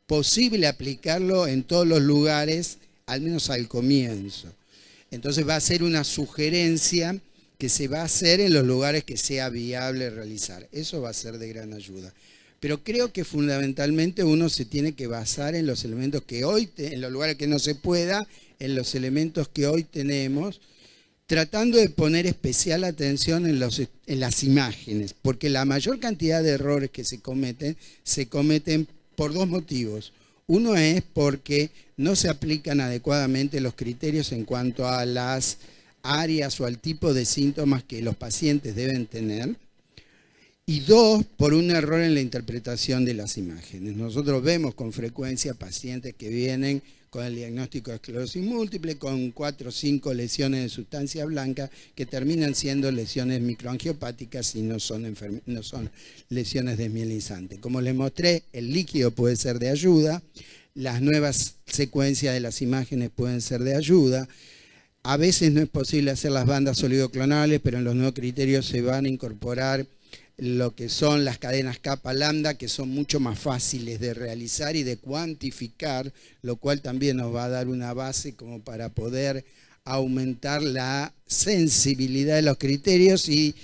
posible aplicarlo en todos los lugares, al menos al comienzo. Entonces va a ser una sugerencia que se va a hacer en los lugares que sea viable realizar. Eso va a ser de gran ayuda. Pero creo que fundamentalmente uno se tiene que basar en los elementos que hoy, en los lugares que no se pueda, en los elementos que hoy tenemos, tratando de poner especial atención en las imágenes, porque la mayor cantidad de errores que se cometen por dos motivos. Uno es porque no se aplican adecuadamente los criterios en cuanto a las áreas o al tipo de síntomas que los pacientes deben tener. Y dos, por un error en la interpretación de las imágenes. Nosotros vemos con frecuencia pacientes que vienen con el diagnóstico de esclerosis múltiple, con 4 o 5 lesiones de sustancia blanca que terminan siendo lesiones microangiopáticas y no son lesiones desmielizantes. Como les mostré, el líquido puede ser de ayuda, las nuevas secuencias de las imágenes pueden ser de ayuda. A veces no es posible hacer las bandas oligoclonales, pero en los nuevos criterios se van a incorporar lo que son las cadenas kappa lambda, que son mucho más fáciles de realizar y de cuantificar, lo cual también nos va a dar una base como para poder aumentar la sensibilidad de los criterios y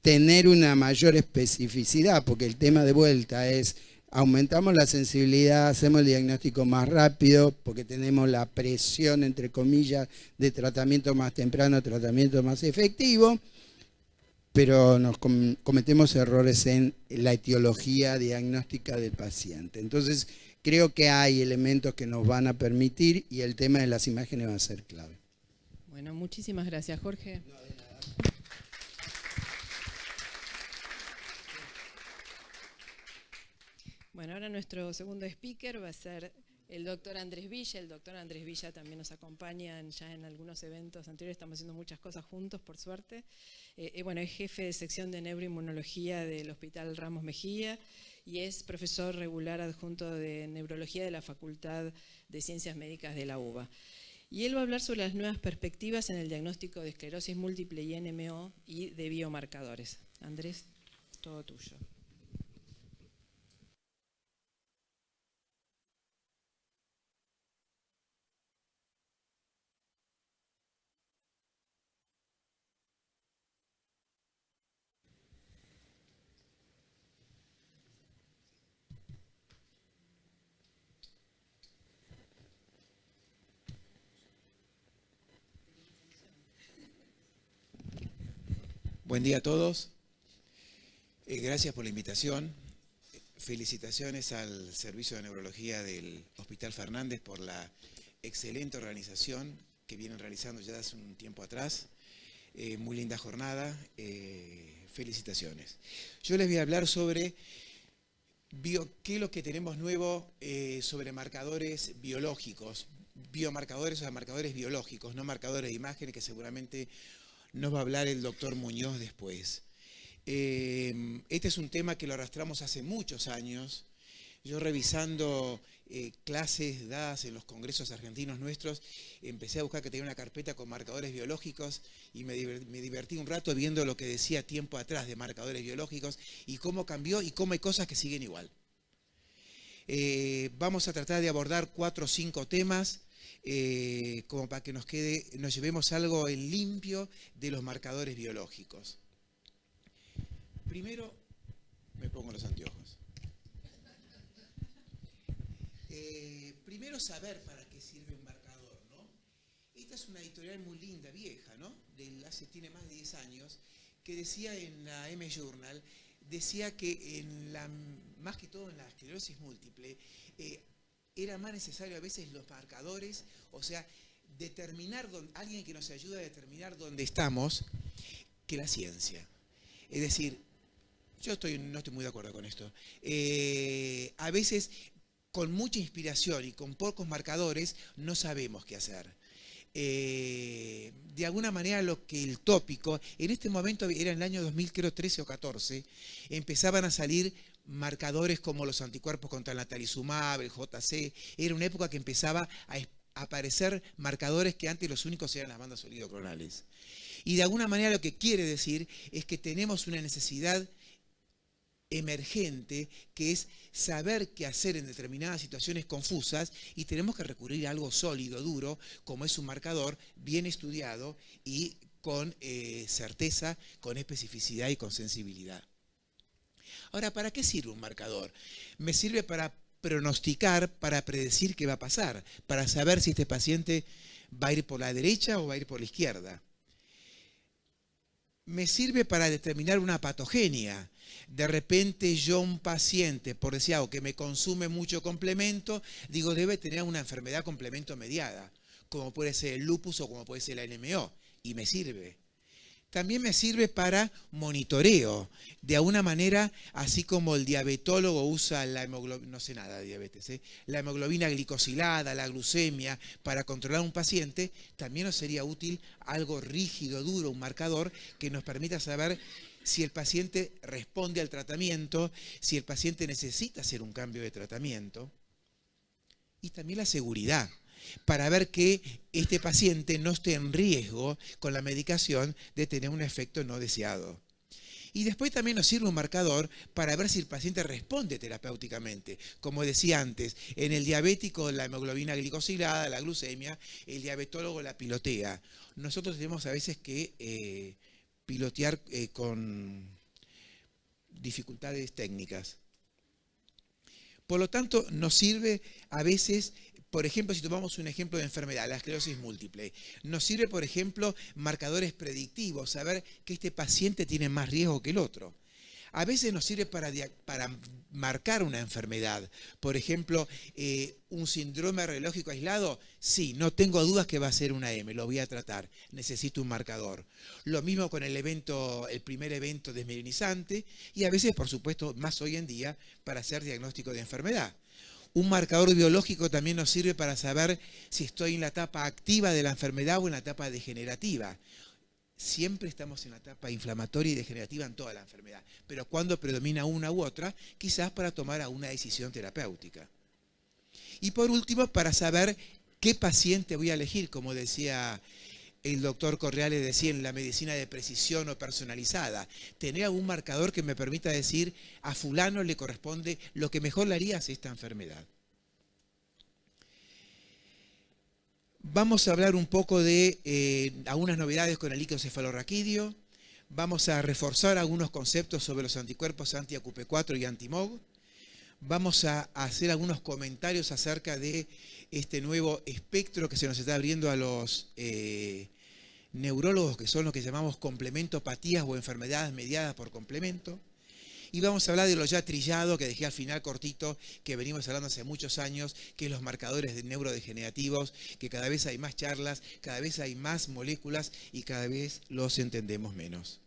tener una mayor especificidad, porque el tema de vuelta es, aumentamos la sensibilidad, hacemos el diagnóstico más rápido, porque tenemos la presión, entre comillas, de tratamiento más temprano, tratamiento más efectivo, pero nos cometemos errores en la etiología diagnóstica del paciente. Entonces, creo que hay elementos que nos van a permitir y el tema de las imágenes va a ser clave. Bueno, muchísimas gracias, Jorge. No, de nada. Bueno, ahora nuestro segundo speaker va a ser el doctor Andrés Villa. El doctor Andrés Villa también nos acompaña ya en algunos eventos anteriores. Estamos haciendo muchas cosas juntos, por suerte. Bueno, es jefe de sección de neuroinmunología del Hospital Ramos Mejía y es profesor regular adjunto de neurología de la Facultad de Ciencias Médicas de la UBA. Y él va a hablar sobre las nuevas perspectivas en el diagnóstico de esclerosis múltiple y NMO y de biomarcadores. Andrés, todo tuyo. Buen día a todos. Gracias por la invitación. Felicitaciones al Servicio de Neurología del Hospital Fernández por la excelente organización que vienen realizando ya hace un tiempo atrás. Muy linda jornada. Felicitaciones. Yo les voy a hablar sobre qué es lo que tenemos nuevo sobre marcadores biológicos. Biomarcadores, o sea, marcadores biológicos, no marcadores de imágenes, que seguramente nos va a hablar el doctor Muñoz después. Este es un tema que lo arrastramos hace muchos años. Yo revisando clases dadas en los congresos argentinos nuestros, empecé a buscar que tenía una carpeta con marcadores biológicos y me divertí un rato viendo lo que decía tiempo atrás de marcadores biológicos y cómo cambió y cómo hay cosas que siguen igual. Vamos a tratar de abordar 4 o 5 temas. Como para que nos llevemos algo en limpio de los marcadores biológicos. Primero, me pongo los anteojos. Primero, saber para qué sirve un marcador, ¿no? Esta es una editorial muy linda, vieja, ¿no? Tiene más de 10 años, que decía en la M-Journal, decía que más que todo en la esclerosis múltiple, era más necesario a veces los marcadores, o sea, alguien que nos ayude a determinar dónde estamos, que la ciencia. Es decir, yo no estoy muy de acuerdo con esto. A veces, con mucha inspiración y con pocos marcadores, no sabemos qué hacer. De alguna manera el tópico, en este momento era en el año 2013 o 14, empezaban a salir marcadores como los anticuerpos contra el natalizumab, el JC. Era una época que empezaba a aparecer marcadores que antes los únicos eran las bandas oligoclonales. Y de alguna manera lo que quiere decir es que tenemos una necesidad emergente, que es saber qué hacer en determinadas situaciones confusas, y tenemos que recurrir a algo sólido, duro, como es un marcador bien estudiado y con certeza, con especificidad y con sensibilidad. Ahora, ¿para qué sirve un marcador? Me sirve para pronosticar, para predecir qué va a pasar, para saber si este paciente va a ir por la derecha o va a ir por la izquierda. Me sirve para determinar una patogenia. De repente yo, un paciente, por decir algo, que me consume mucho complemento, digo, debe tener una enfermedad complemento mediada, como puede ser el lupus o como puede ser la NMO, y me sirve. También me sirve para monitoreo. De alguna manera, así como el diabetólogo usa la hemoglobina, no sé nada de diabetes, la hemoglobina glicosilada, la glucemia, para controlar a un paciente, también nos sería útil algo rígido, duro, un marcador que nos permita saber si el paciente responde al tratamiento, si el paciente necesita hacer un cambio de tratamiento. Y también la seguridad, para ver que este paciente no esté en riesgo con la medicación de tener un efecto no deseado. Y después también nos sirve un marcador para ver si el paciente responde terapéuticamente. Como decía antes, en el diabético la hemoglobina glicosilada, la glucemia, el diabetólogo la pilotea. Nosotros tenemos a veces que pilotear con dificultades técnicas. Por lo tanto, nos sirve a veces, por ejemplo, si tomamos un ejemplo de enfermedad, la esclerosis múltiple, nos sirve, por ejemplo, marcadores predictivos, saber que este paciente tiene más riesgo que el otro. A veces nos sirve para marcar una enfermedad. Por ejemplo, un síndrome radiológico aislado, sí, no tengo dudas que va a ser una M, lo voy a tratar, necesito un marcador. Lo mismo con el primer evento desmielinizante, y a veces, por supuesto, más hoy en día, para hacer diagnóstico de enfermedad. Un marcador biológico también nos sirve para saber si estoy en la etapa activa de la enfermedad o en la etapa degenerativa. Siempre estamos en la etapa inflamatoria y degenerativa en toda la enfermedad, pero cuando predomina una u otra, quizás para tomar una decisión terapéutica. Y por último, para saber qué paciente voy a elegir, como decía el doctor Correale, decía en la medicina de precisión o personalizada, tener algún marcador que me permita decir a fulano le corresponde lo que mejor le haría a esta enfermedad. Vamos a hablar un poco de algunas novedades con el líquido cefalorraquídeo. Vamos a reforzar algunos conceptos sobre los anticuerpos anti-AQP4 y anti-MOG. Vamos a hacer algunos comentarios acerca de este nuevo espectro que se nos está abriendo a los neurólogos, que son lo que llamamos complementopatías o enfermedades mediadas por complemento. Y vamos a hablar de lo ya trillado, que dejé al final cortito, que venimos hablando hace muchos años, que es los marcadores de neurodegenerativos, que cada vez hay más charlas, cada vez hay más moléculas y cada vez los entendemos menos.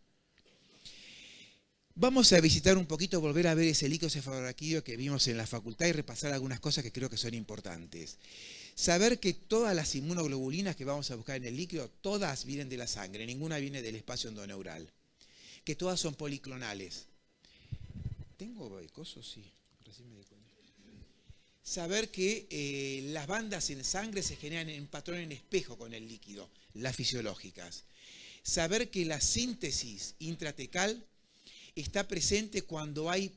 Vamos a visitar un poquito, volver a ver ese líquido cefalorraquídeo que vimos en la facultad y repasar algunas cosas que creo que son importantes. Saber que todas las inmunoglobulinas que vamos a buscar en el líquido, todas vienen de la sangre, ninguna viene del espacio endoneural. Que todas son policlonales. ¿Tengo cosos? Sí, recién me di cuenta. Saber que las bandas en sangre se generan en patrón en espejo con el líquido, las fisiológicas. Saber que la síntesis intratecal está presente cuando hay,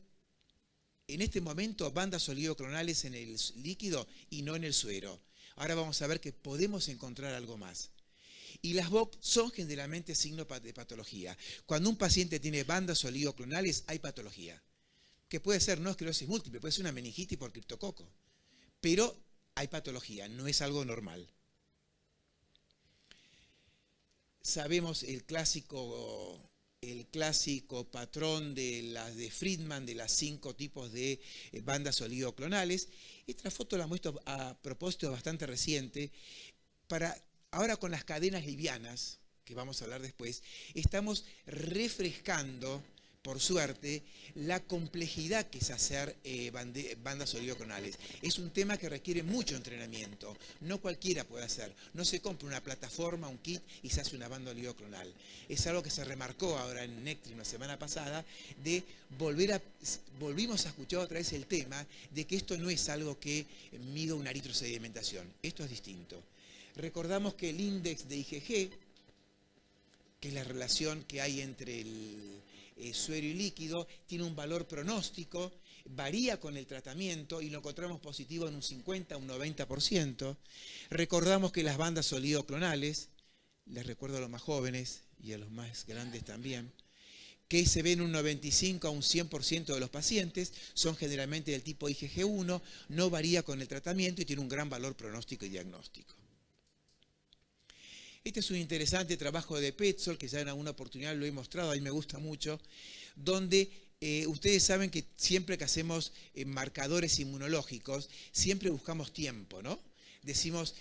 en este momento, bandas oligoclonales en el líquido y no en el suero. Ahora vamos a ver que podemos encontrar algo más. Y las BOC son generalmente signo de patología. Cuando un paciente tiene bandas oligoclonales, hay patología. Que puede ser no esclerosis múltiple, puede ser una meningitis por criptococo. Pero hay patología, no es algo normal. Sabemos el clásico patrón de Friedman de las 5 tipos de bandas oligoclonales. Esta foto la muestro a propósito bastante reciente para Ahora con las cadenas livianas, que vamos a hablar después, estamos refrescando, por suerte, la complejidad que es hacer bandas oligoclonales. Es un tema que requiere mucho entrenamiento. No cualquiera puede hacer. No se compra una plataforma, un kit y se hace una banda oligoclonal. Es algo que se remarcó ahora en Nectrim la semana pasada, de volvimos a escuchar otra vez el tema de que esto no es algo que mida una eritrosedimentación. Esto es distinto. Recordamos que el índice de IgG, que es la relación que hay entre el suero y líquido, tiene un valor pronóstico, varía con el tratamiento y lo encontramos positivo en un 50, un 90%. Recordamos que las bandas oligoclonales, les recuerdo a los más jóvenes y a los más grandes también, que se ven un 95 a un 100% de los pacientes, son generalmente del tipo IgG1, no varía con el tratamiento y tiene un gran valor pronóstico y diagnóstico. Este es un interesante trabajo de Petzol, que ya en alguna oportunidad lo he mostrado, a mí me gusta mucho, donde ustedes saben que siempre que hacemos marcadores inmunológicos, siempre buscamos tiempo, ¿no? Decimos,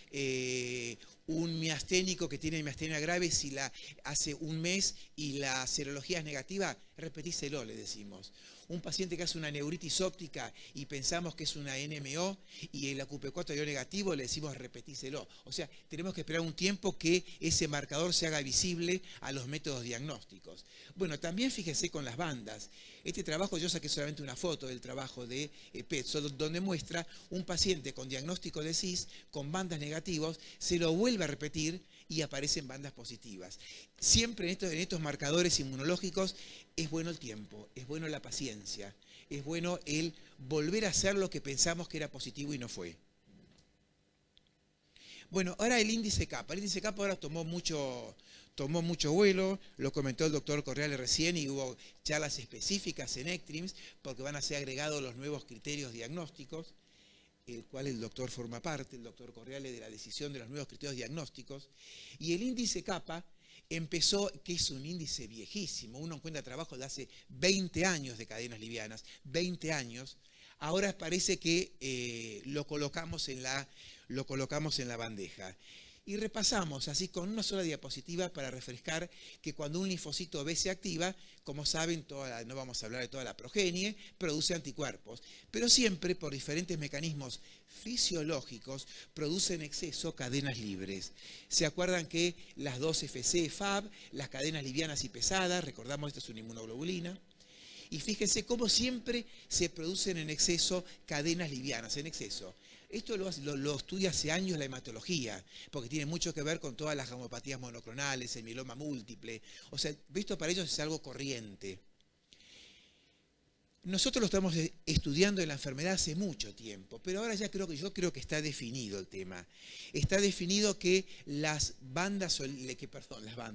un miasténico que tiene miastenia grave, si la hace un mes y la serología es negativa, repetíselo, le decimos. Un paciente que hace una neuritis óptica y pensamos que es una NMO y el AQP4 dio negativo, le decimos repetíselo. O sea, tenemos que esperar un tiempo que ese marcador se haga visible a los métodos diagnósticos. Bueno, también fíjense con las bandas. Este trabajo, yo saqué solamente una foto del trabajo de Petzol, donde muestra un paciente con diagnóstico de CIS, con bandas negativas, se lo vuelve a repetir y aparecen bandas positivas. Siempre en estos marcadores inmunológicos es bueno el tiempo, es bueno la paciencia, es bueno el volver a hacer lo que pensamos que era positivo y no fue. Bueno, ahora el índice kappa. El índice kappa ahora tomó mucho vuelo, lo comentó el doctor Correale recién y hubo charlas específicas en ECTRIMS porque van a ser agregados los nuevos criterios diagnósticos, el cual el doctor forma parte, el doctor Correale, de la decisión de los nuevos criterios diagnósticos. Y el índice kappa empezó, que es un índice viejísimo, uno encuentra trabajo de hace 20 años de cadenas livianas, 20 años, ahora parece que lo colocamos en la bandeja. Y repasamos así con una sola diapositiva para refrescar que cuando un linfocito B se activa, como saben, no vamos a hablar de toda la progenie, produce anticuerpos, pero siempre por diferentes mecanismos fisiológicos produce en exceso cadenas libres. ¿Se acuerdan que las dos FC, FAB, las cadenas livianas y pesadas, recordamos esta es una inmunoglobulina? Y fíjense cómo siempre se producen en exceso cadenas livianas, en exceso. Esto lo estudia hace años la hematología, porque tiene mucho que ver con todas las gamopatías monoclonales, el mieloma múltiple. O sea, esto para ellos es algo corriente. Nosotros lo estamos estudiando en la enfermedad hace mucho tiempo, pero ahora ya yo creo que está definido el tema. Está definido que las bandas,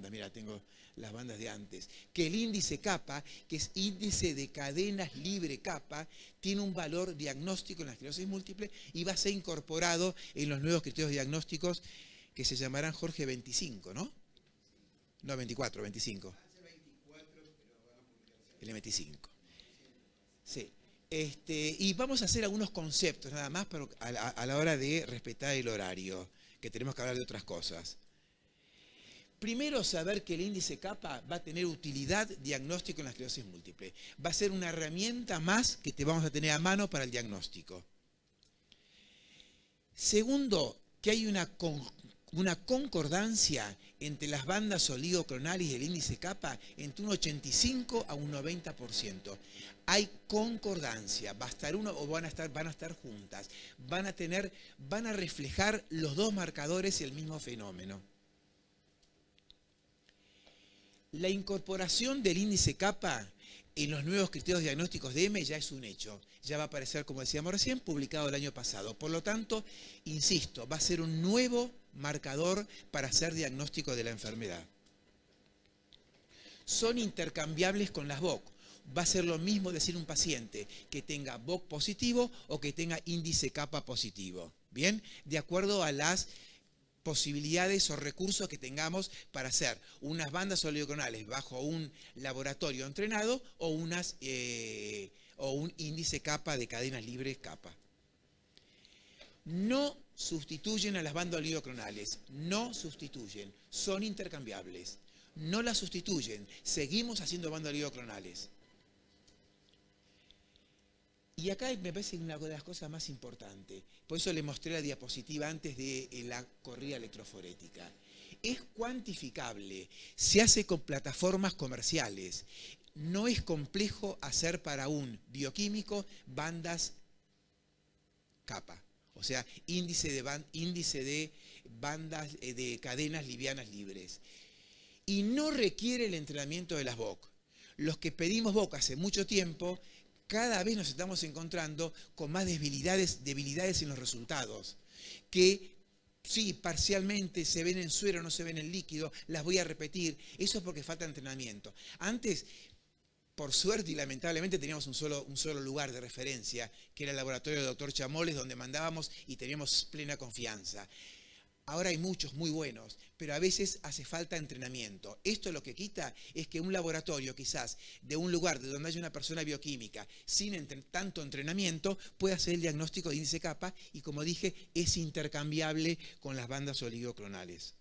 mira, tengo las bandas de antes, que el índice kappa, que es índice de cadenas libre kappa, tiene un valor diagnóstico en la esclerosis múltiple y va a ser incorporado en los nuevos criterios diagnósticos que se llamarán Jorge 25, ¿no? No, 24, 25. El 25. Sí. Y vamos a hacer algunos conceptos nada más a la hora de respetar el horario, que tenemos que hablar de otras cosas. Primero, saber que el índice kappa va a tener utilidad diagnóstico en la esclerosis múltiple. Va a ser una herramienta más que te vamos a tener a mano para el diagnóstico. Segundo, que hay una concordancia entre las bandas oligoclonales y el índice kappa entre un 85 a un 90%. Hay concordancia, va a estar uno o van a estar juntas, van a reflejar los dos marcadores el mismo fenómeno. La incorporación del índice kappa en los nuevos criterios diagnósticos de M ya es un hecho. Ya va a aparecer, como decíamos recién, publicado el año pasado. Por lo tanto, insisto, va a ser un nuevo marcador para hacer diagnóstico de la enfermedad. Son intercambiables con las BOC. Va a ser lo mismo decir un paciente que tenga BOC positivo o que tenga índice kappa positivo. ¿Bien? De acuerdo a las posibilidades o recursos que tengamos para hacer unas bandas oligoclonales bajo un laboratorio entrenado o un índice kappa de cadenas libres kappa. no sustituyen a las bandas oligoclonales, no sustituyen, son intercambiables, no las sustituyen, seguimos haciendo bandas oligoclonales. Y acá me parece una de las cosas más importantes, por eso le mostré la diapositiva antes de la corrida electroforética. Es cuantificable, se hace con plataformas comerciales, no es complejo hacer para un bioquímico bandas kappa, o sea, índice de bandas de cadenas livianas libres. Y no requiere el entrenamiento de las BOC. Los que pedimos BOC hace mucho tiempo, cada vez nos estamos encontrando con más debilidades en los resultados, que sí, parcialmente se ven en suero, no se ven en líquido, las voy a repetir, eso es porque falta entrenamiento. Antes, por suerte y lamentablemente, teníamos un solo lugar de referencia, que era el laboratorio del doctor Chamoles, donde mandábamos y teníamos plena confianza. Ahora hay muchos muy buenos, pero a veces hace falta entrenamiento. Esto lo que quita es que un laboratorio, quizás de un lugar de donde haya una persona bioquímica sin tanto entrenamiento, pueda hacer el diagnóstico de índice kappa y, como dije, es intercambiable con las bandas oligoclonales.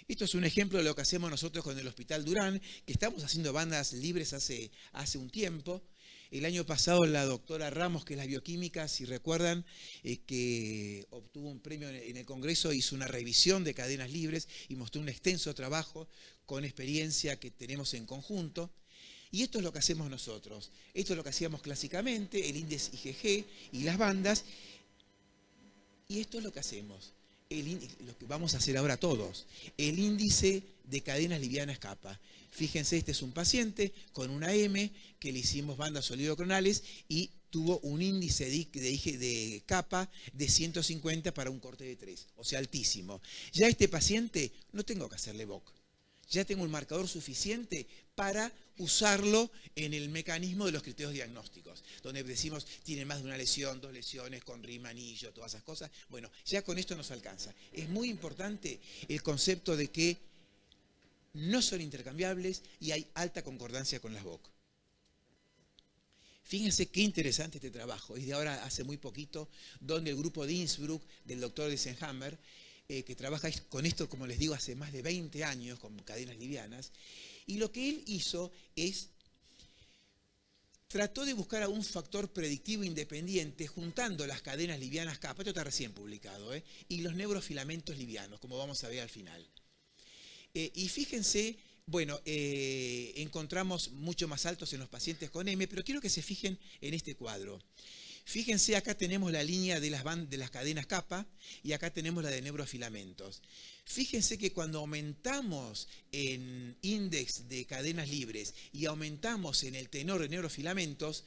Esto es un ejemplo de lo que hacemos nosotros con el Hospital Durán, que estamos haciendo bandas libres hace un tiempo. El año pasado la doctora Ramos, que es la bioquímica, si recuerdan, que obtuvo un premio en el Congreso, hizo una revisión de cadenas libres y mostró un extenso trabajo con experiencia que tenemos en conjunto. Y esto es lo que hacemos nosotros. Esto es lo que hacíamos clásicamente, el índice IgG y las bandas. Y esto es lo que hacemos. Lo que vamos a hacer ahora todos, el índice de cadenas livianas kappa. Fíjense, este es un paciente con una M que le hicimos bandas oligoclonales y tuvo un índice de kappa de 150 para un corte de 3, o sea, altísimo. Ya este paciente no tengo que hacerle BOC. Ya tengo un marcador suficiente para usarlo en el mecanismo de los criterios diagnósticos, donde decimos tiene más de una lesión, 2 lesiones, con rima, anillo, todas esas cosas. Bueno, ya con esto nos alcanza. Es muy importante el concepto de que no son intercambiables y hay alta concordancia con las BOC. Fíjense qué interesante este trabajo. Es de ahora hace muy poquito, donde el grupo de Innsbruck, del doctor Eisenhammer, que trabaja con esto, como les digo, hace más de 20 años, con cadenas livianas, y lo que él hizo es, trató de buscar a un factor predictivo independiente juntando las cadenas livianas kappa, esto está recién publicado, y los neurofilamentos livianos, como vamos a ver al final. Y fíjense, bueno, encontramos mucho más altos en los pacientes con M, pero quiero que se fijen en este cuadro. Fíjense, acá tenemos la línea de las cadenas kappa y acá tenemos la de neurofilamentos. Fíjense que cuando aumentamos en índice de cadenas libres y aumentamos en el tenor de neurofilamentos,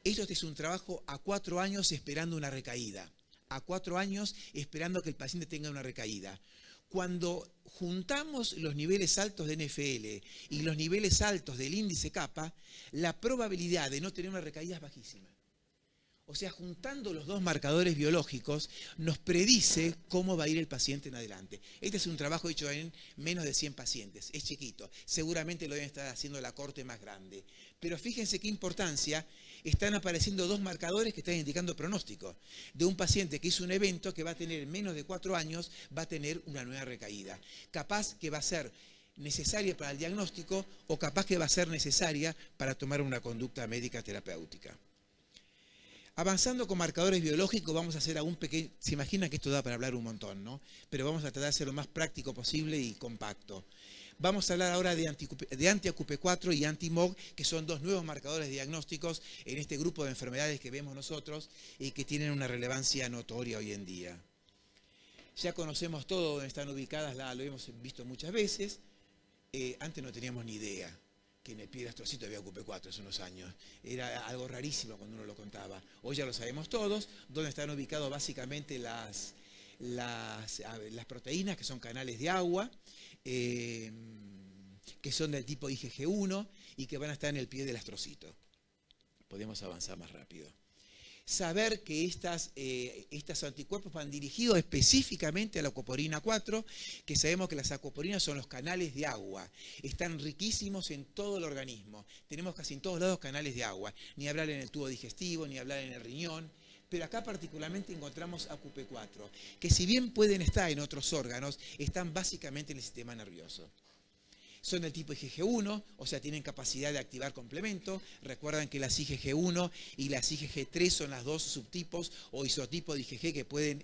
esto es un trabajo a 4 años esperando una recaída. A 4 años esperando que el paciente tenga una recaída. Cuando juntamos los niveles altos de NFL y los niveles altos del índice kappa, la probabilidad de no tener una recaída es bajísima. O sea, juntando los dos marcadores biológicos, nos predice cómo va a ir el paciente en adelante. Este es un trabajo hecho en menos de 100 pacientes. Es chiquito. Seguramente lo deben estar haciendo la corte más grande. Pero fíjense qué importancia. Están apareciendo 2 marcadores que están indicando pronóstico. De un paciente que hizo un evento que va a tener en menos de 4 años, va a tener una nueva recaída. Capaz que va a ser necesaria para el diagnóstico o capaz que va a ser necesaria para tomar una conducta médica terapéutica. Avanzando con marcadores biológicos, vamos a hacer algún pequeño... Se imaginan que esto da para hablar un montón, ¿no? Pero vamos a tratar de hacer lo más práctico posible y compacto. Vamos a hablar ahora de anti-AQP4 y anti-MOG, que son 2 nuevos marcadores diagnósticos en este grupo de enfermedades que vemos nosotros y que tienen una relevancia notoria hoy en día. Ya conocemos todo dónde están ubicadas, lo hemos visto muchas veces. Antes no teníamos ni idea que en el pie del astrocito había AQP4 hace unos años. Era algo rarísimo cuando uno lo contaba. Hoy ya lo sabemos todos, dónde están ubicados básicamente las proteínas, que son canales de agua, que son del tipo IgG1 y que van a estar en el pie del astrocito. Podemos avanzar más rápido. Saber que estos anticuerpos van dirigidos específicamente a la acoporina 4, que sabemos que las acoporinas son los canales de agua. Están riquísimos en todo el organismo. Tenemos casi en todos lados canales de agua. Ni hablar en el tubo digestivo, ni hablar en el riñón. Pero acá particularmente encontramos AQP4, que si bien pueden estar en otros órganos, están básicamente en el sistema nervioso. Son del tipo IgG1, o sea, tienen capacidad de activar complemento. Recuerdan que las IgG1 y las IgG3 son las dos subtipos o isotipos de IgG que pueden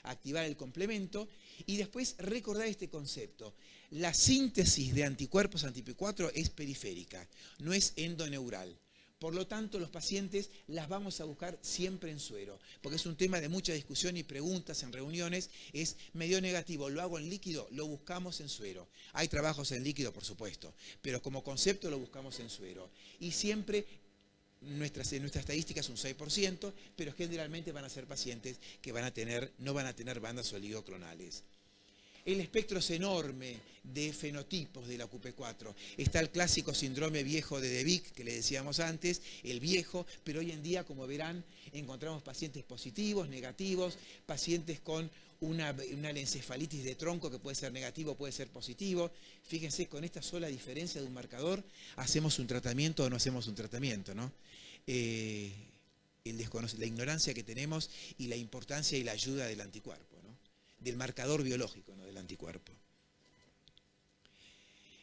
activar el complemento. Y después recordar este concepto. La síntesis de anticuerpos anti-P4 es periférica, no es endoneural. Por lo tanto, los pacientes las vamos a buscar siempre en suero, porque es un tema de mucha discusión y preguntas en reuniones. Es medio negativo, ¿lo hago en líquido? Lo buscamos en suero. Hay trabajos en líquido, por supuesto, pero como concepto lo buscamos en suero. Y siempre, nuestra estadística es un 6%, pero generalmente van a ser pacientes que no van a tener bandas oligoclonales. El espectro es enorme de fenotipos de la QP4. Está el clásico síndrome viejo de De Vick, que le decíamos antes, el viejo, pero hoy en día, como verán, encontramos pacientes positivos, negativos, pacientes con una encefalitis de tronco que puede ser negativo, puede ser positivo. Fíjense, con esta sola diferencia de un marcador, hacemos un tratamiento o no hacemos un tratamiento, ¿no? La ignorancia que tenemos y la importancia y la ayuda del anticuerpo, ¿no? Del marcador biológico, no del anticuerpo.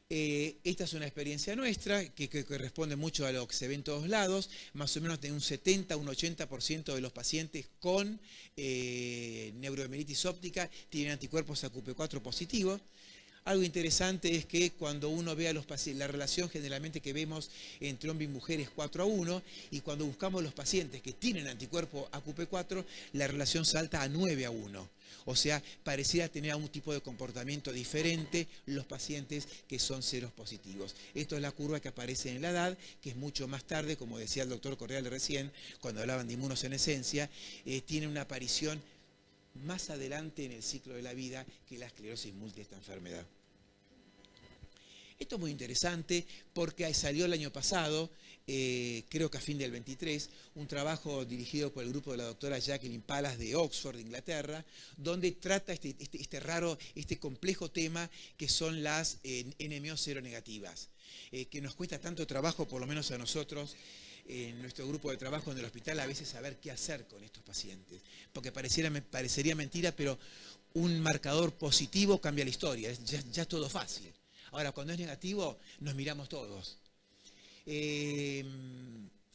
Esta es una experiencia nuestra que responde mucho a lo que se ve en todos lados. Más o menos de un 70 a un 80% de los pacientes con neurohemeritis óptica tienen anticuerpos AQP4 positivos. Algo interesante es que cuando uno ve a los pacientes, la relación generalmente que vemos entre hombres y mujeres es 4:1, y cuando buscamos los pacientes que tienen anticuerpo AQP4, la relación salta a 9:1. O sea, pareciera tener algún tipo de comportamiento diferente los pacientes que son ceros positivos. Esto es la curva que aparece en la edad, que es mucho más tarde, como decía el doctor Correal recién, cuando hablaban de inmunosenescencia, tiene una aparición más adelante en el ciclo de la vida que la esclerosis múltiple, esta enfermedad. Esto es muy interesante porque salió el año pasado, creo que a fin del 23, un trabajo dirigido por el grupo de la doctora Jacqueline Pallas de Oxford, de Inglaterra, donde trata este complejo tema que son las NMO seronegativas, que nos cuesta tanto trabajo, por lo menos a nosotros, en nuestro grupo de trabajo en el hospital, a veces saber qué hacer con estos pacientes. Porque parecería mentira, pero un marcador positivo cambia la historia, ya es todo fácil. Ahora, cuando es negativo, nos miramos todos.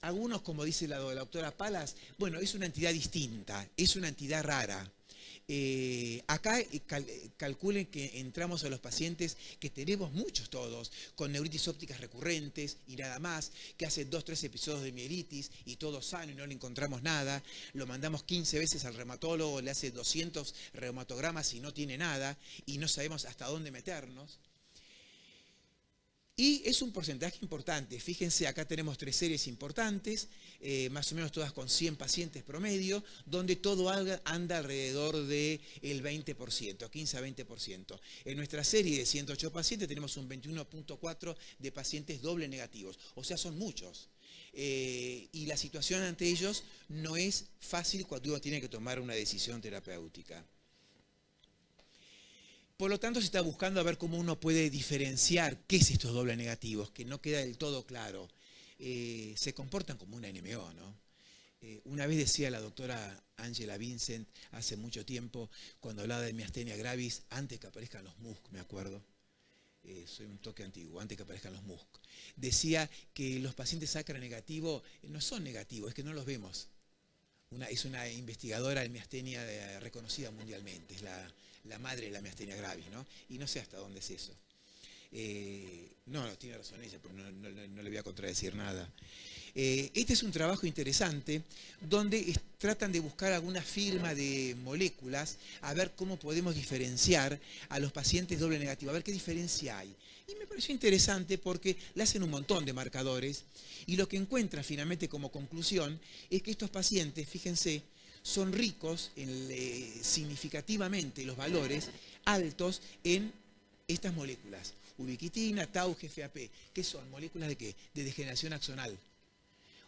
Algunos, como dice la doctora Pallas, bueno, es una entidad distinta, es una entidad rara. Acá calculen que entramos a los pacientes que tenemos muchos todos, con neuritis ópticas recurrentes y nada más, que hace 2 o 3 episodios de mielitis y todo sano y no le encontramos nada, lo mandamos 15 veces al reumatólogo, le hace 200 reumatogramas y no tiene nada y no sabemos hasta dónde meternos. Y es un porcentaje importante. Fíjense, acá tenemos 3 series importantes, más o menos todas con 100 pacientes promedio, donde todo anda alrededor del 20%, 15 a 20%. En nuestra serie de 108 pacientes tenemos un 21.4 de pacientes doble negativos, o sea, son muchos. Y la situación ante ellos no es fácil cuando uno tiene que tomar una decisión terapéutica. Por lo tanto, se está buscando a ver cómo uno puede diferenciar qué es estos dobles negativos, que no queda del todo claro. Se comportan como una NMO, ¿no? Una vez decía la doctora Angela Vincent, hace mucho tiempo, cuando hablaba de miastenia gravis, antes que aparezcan los MUSC, me acuerdo, soy un toque antiguo, antes que aparezcan los MUSC, decía que los pacientes ACRA negativo no son negativos, es que no los vemos. Es una investigadora de miastenia reconocida mundialmente, es la madre de la miastenia gravis, ¿no? Y no sé hasta dónde es eso. No, tiene razón ella, pero no le voy a contradecir nada. Este es un trabajo interesante donde tratan de buscar alguna firma de moléculas a ver cómo podemos diferenciar a los pacientes doble negativo, a ver qué diferencia hay. Y me pareció interesante porque le hacen un montón de marcadores y lo que encuentran finalmente como conclusión es que estos pacientes, fíjense, son ricos significativamente los valores altos en estas moléculas. Ubiquitina, tau, GFAP, que son moléculas de ¿qué? De degeneración axonal.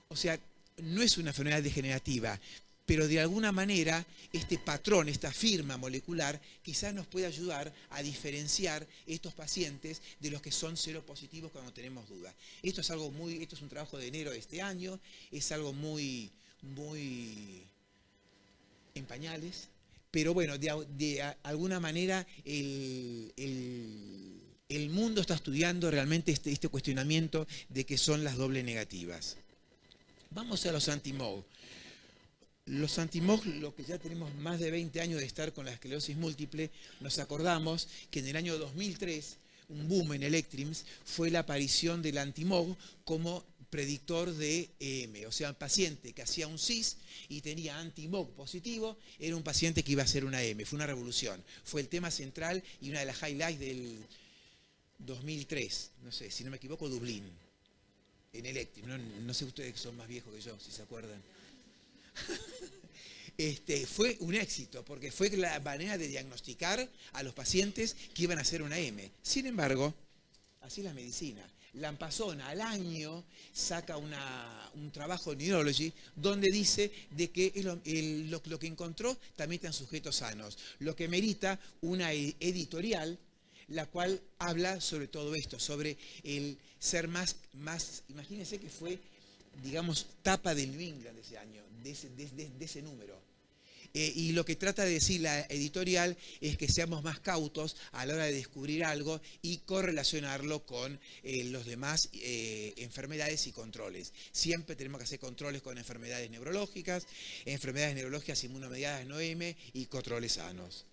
O sea, no es una enfermedad degenerativa, pero de alguna manera este patrón, esta firma molecular, quizás nos puede ayudar a diferenciar estos pacientes de los que son seropositivos cuando tenemos dudas. Esto es un trabajo de enero de este año, es algo muy en pañales, pero bueno, de alguna manera el mundo está estudiando realmente este cuestionamiento de qué son las dobles negativas. Vamos a los anti-MOG. Los anti-MOG, lo que ya tenemos más de 20 años de estar con la esclerosis múltiple, nos acordamos que en el año 2003, un boom en Electrims fue la aparición del anti-MOG como predictor de EM. O sea, un paciente que hacía un CIS y tenía anti-MOG positivo, era un paciente que iba a hacer una EM. Fue una revolución. Fue el tema central y una de las highlights del 2003. No sé, si no me equivoco, Dublín. En Electrims. No sé ustedes que son más viejos que yo, si se acuerdan. Fue un éxito, porque fue la manera de diagnosticar a los pacientes que iban a hacer una M. Sin embargo, así es la medicina. Lampasona al año saca un trabajo en Neurology donde dice de que lo que encontró también está en sujetos sanos, lo que merita una editorial la cual habla sobre todo esto, sobre el ser más imagínense que fue, digamos, tapa del New England de ese año, de ese número. Y lo que trata de decir la editorial es que seamos más cautos a la hora de descubrir algo y correlacionarlo con los demás enfermedades y controles. Siempre tenemos que hacer controles con enfermedades neurológicas inmunomediadas no M y controles sanos.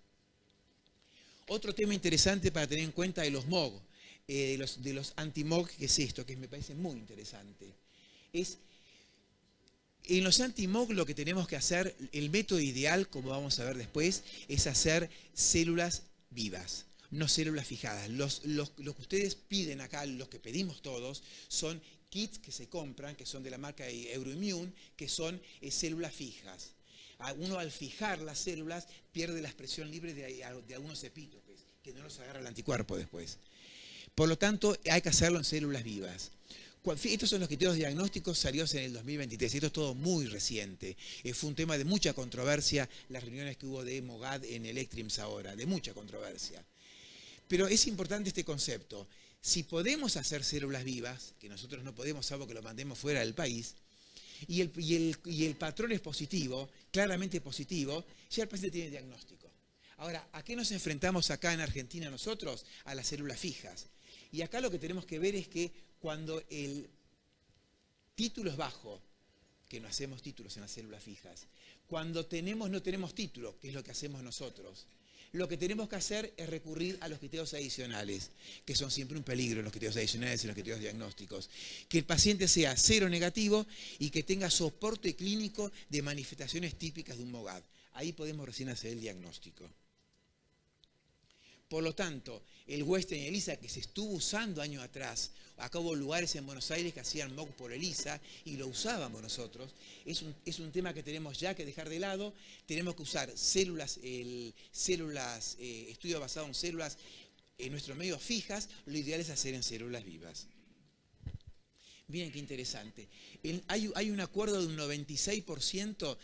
Otro tema interesante para tener en cuenta de los MOG, de los anti-MOG, que es esto, que me parece muy interesante. En los anti-MOG lo que tenemos que hacer, el método ideal, como vamos a ver después, es hacer células vivas, no células fijadas. Lo que ustedes piden acá, los que pedimos todos, son kits que se compran, que son de la marca Euroimmune, que son células fijas. Uno al fijar las células pierde la expresión libre de algunos epítopes, que no los agarra el anticuerpo después. Por lo tanto, hay que hacerlo en células vivas. Estos son los criterios diagnósticos salidos en el 2023, esto es todo muy reciente. Fue un tema de mucha controversia, las reuniones que hubo de MOGAD en Electrims ahora, de mucha controversia. Pero es importante este concepto. Si podemos hacer células vivas, que nosotros no podemos, salvo que lo mandemos fuera del país, y el patrón es positivo, claramente positivo, ya el paciente tiene diagnóstico. Ahora, ¿a qué nos enfrentamos acá en Argentina nosotros? A las células fijas. Y acá lo que tenemos que ver es que cuando el título es bajo, que no hacemos títulos en las células fijas, cuando no tenemos título, que es lo que hacemos nosotros, lo que tenemos que hacer es recurrir a los criterios adicionales, que son siempre un peligro en los criterios adicionales y en los criterios diagnósticos. Que el paciente sea cero negativo y que tenga soporte clínico de manifestaciones típicas de un MOGAD. Ahí podemos recién hacer el diagnóstico. Por lo tanto, el Western y ELISA que se estuvo usando años atrás, acá hubo lugares en Buenos Aires que hacían MOG por ELISA y lo usábamos nosotros, es un tema que tenemos ya que dejar de lado. Tenemos que usar estudios basados en células en nuestros medios fijas, lo ideal es hacer en células vivas. Miren qué interesante. Hay un acuerdo de un 96%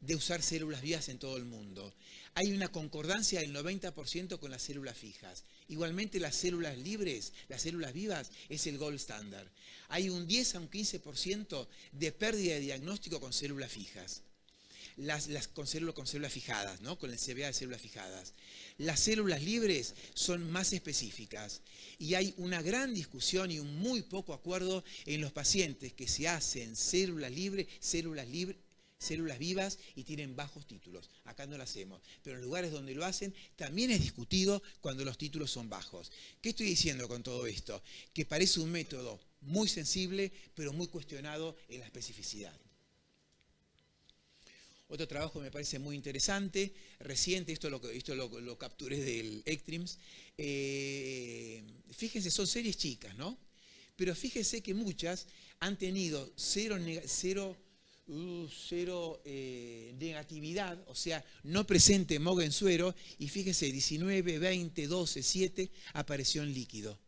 de usar células vivas en todo el mundo. Hay una concordancia del 90% con las células fijas. Igualmente las células libres, las células vivas, es el gold standard. Hay un 10 a un 15% de pérdida de diagnóstico con células fijas. Con células fijadas, ¿no? Con el CBA de células fijadas. Las células libres son más específicas y hay una gran discusión y un muy poco acuerdo en los pacientes que se hacen células vivas y tienen bajos títulos. Acá no lo hacemos, pero en lugares donde lo hacen también es discutido cuando los títulos son bajos. ¿Qué estoy diciendo con todo esto? Que parece un método muy sensible, pero muy cuestionado en la especificidad. Otro trabajo que me parece muy interesante, reciente, esto lo capturé del ECTRIMS. Fíjense, son series chicas, ¿no? Pero fíjense que muchas han tenido cero negatividad, o sea, no presente MOG en suero, y fíjese, 19, 20, 12, 7 apareció en líquido.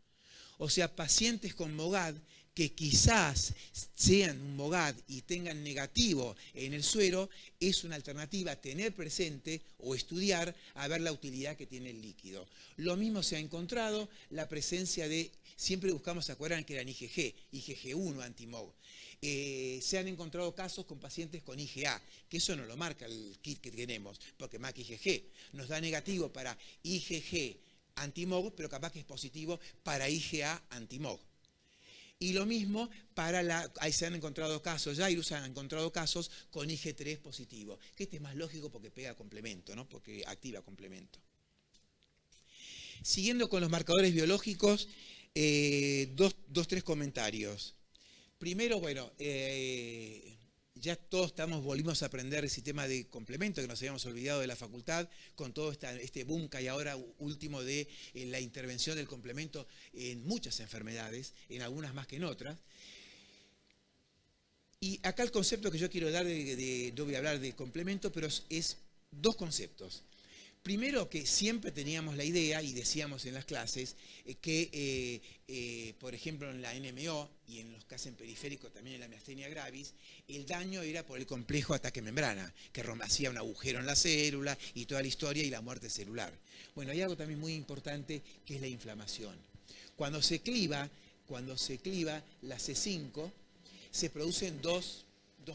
O sea, pacientes con MOGAD que quizás sean un MOGAD y tengan negativo en el suero, es una alternativa a tener presente o estudiar a ver la utilidad que tiene el líquido. Lo mismo se ha encontrado la presencia de, siempre buscamos, ¿se acuerdan que eran IgG, IgG1 anti-MOG? Se han encontrado casos con pacientes con IgA, que eso no lo marca el kit que tenemos, porque marca IgG. Nos da negativo para IgG anti-MOG, pero capaz que es positivo para IgA anti-MOG. Y lo mismo para ahí se han encontrado casos, Jairus han encontrado casos con IG3 positivo, que este es más lógico porque pega complemento, ¿no? Porque activa complemento. Siguiendo con los marcadores biológicos, tres comentarios. Primero, bueno, ya todos volvimos a aprender el sistema de complemento que nos habíamos olvidado de la facultad, con todo este boom que hay ahora último de la intervención del complemento en muchas enfermedades, en algunas más que en otras. Y acá el concepto que yo quiero dar, no voy a hablar de complemento, pero es dos conceptos. Primero, que siempre teníamos la idea, y decíamos en las clases, que, por ejemplo, en la NMO y en los casos periféricos, también en la miastenia gravis, el daño era por el complejo ataque membrana, que hacía un agujero en la célula y toda la historia y la muerte celular. Bueno, hay algo también muy importante que es la inflamación. Cuando se cliva la C5, se producen dos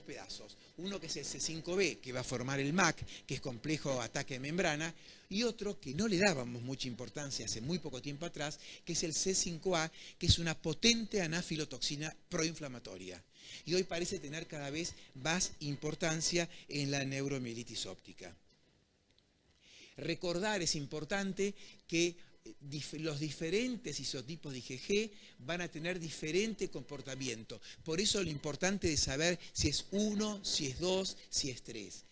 pedazos. Uno que es el C5b, que va a formar el MAC, que es complejo ataque de membrana, y otro que no le dábamos mucha importancia hace muy poco tiempo atrás, que es el C5a, que es una potente anafilotoxina proinflamatoria. Y hoy parece tener cada vez más importancia en la neuromielitis óptica. Recordar es importante que los diferentes isotipos de IgG van a tener diferente comportamiento. Por eso lo importante de saber si es 1, si es 2, si es 3.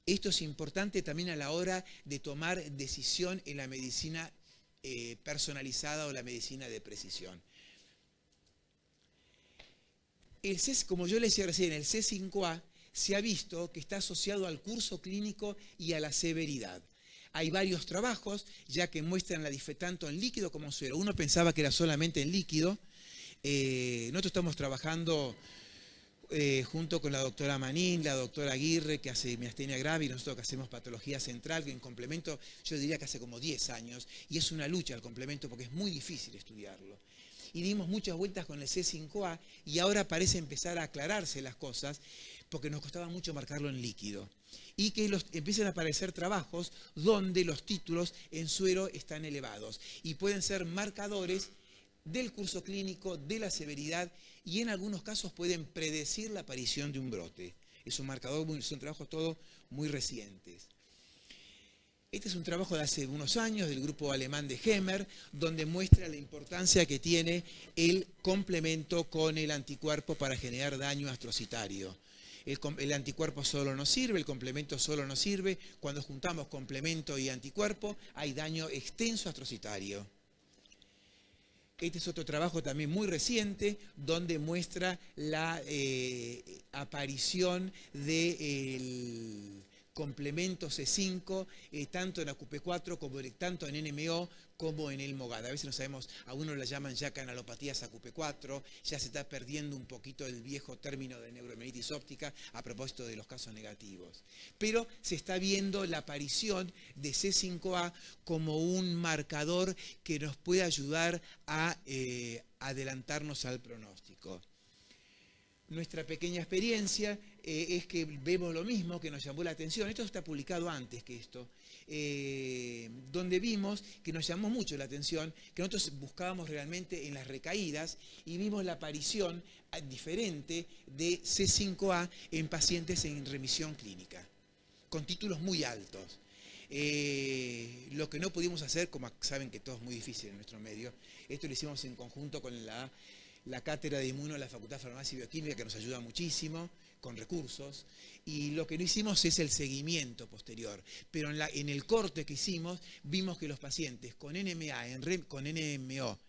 Esto es importante también a la hora de tomar decisión en la medicina personalizada o la medicina de precisión. Como yo les decía recién, el C5a se ha visto que está asociado al curso clínico y a la severidad. Hay varios trabajos ya que muestran la diferencia tanto en líquido como en suero. Uno pensaba que era solamente en líquido. Nosotros estamos trabajando junto con la doctora Manín, la doctora Aguirre, que hace miastenia gravis, y nosotros que hacemos patología central, que en complemento yo diría que hace como 10 años, y es una lucha el complemento porque es muy difícil estudiarlo. Y dimos muchas vueltas con el C5a y ahora parece empezar a aclararse las cosas porque nos costaba mucho marcarlo en líquido. Y que empiezan a aparecer trabajos donde los títulos en suero están elevados y pueden ser marcadores del curso clínico, de la severidad, y en algunos casos pueden predecir la aparición de un brote. Es un marcador, son trabajos todos muy recientes. Este es un trabajo de hace unos años del grupo alemán de Hemmer, donde muestra la importancia que tiene el complemento con el anticuerpo para generar daño astrocitario. El anticuerpo solo no sirve, el complemento solo no sirve. Cuando juntamos complemento y anticuerpo, hay daño extenso astrocitario. Este es otro trabajo también muy reciente, donde muestra la aparición del complemento C5, tanto en AQP4 como tanto en NMO como en el MOGAD. A veces no sabemos, a uno le llaman ya canalopatías AQP4, ya se está perdiendo un poquito el viejo término de neuromielitis óptica a propósito de los casos negativos. Pero se está viendo la aparición de C5a como un marcador que nos puede ayudar a adelantarnos al pronóstico. Nuestra pequeña experiencia es que vemos lo mismo que nos llamó la atención. Esto está publicado antes que esto, donde vimos que nos llamó mucho la atención, que nosotros buscábamos realmente en las recaídas y vimos la aparición diferente de C5a en pacientes en remisión clínica, con títulos muy altos. Lo que no pudimos hacer, como saben que todo es muy difícil en nuestro medio, esto lo hicimos en conjunto con la cátedra de inmuno de la Facultad de Farmacia y Bioquímica, que nos ayuda muchísimo con recursos, y lo que no hicimos es el seguimiento posterior, pero en el corte que hicimos vimos que los pacientes con NMO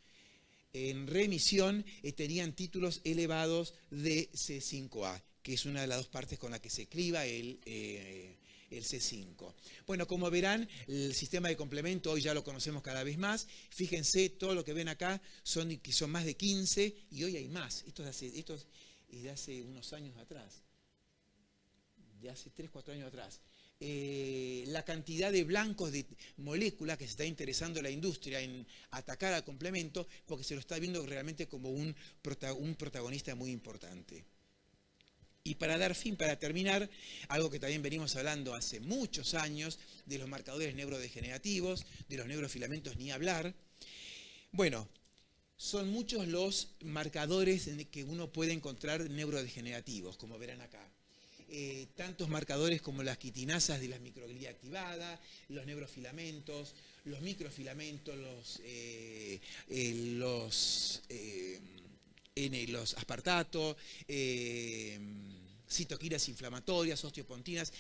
en remisión tenían títulos elevados de C5a, que es una de las dos partes con la que se cliva el el C5. Bueno, como verán, el sistema de complemento hoy ya lo conocemos cada vez más. Fíjense, todo lo que ven acá son más de 15 y hoy hay más. Esto es de hace unos años atrás, de hace 3, 4 años atrás. La cantidad de blancos de moléculas que se está interesando la industria en atacar al complemento, porque se lo está viendo realmente como un protagonista muy importante. Y para dar fin, para terminar, algo que también venimos hablando hace muchos años, de los marcadores neurodegenerativos, de los neurofilamentos ni hablar. Bueno, son muchos los marcadores que uno puede encontrar neurodegenerativos, como verán acá. Tantos marcadores como las quitinasas de la microglía activada, los neurofilamentos, los microfilamentos, los aspartatos, citoquinas inflamatorias, osteopontinas,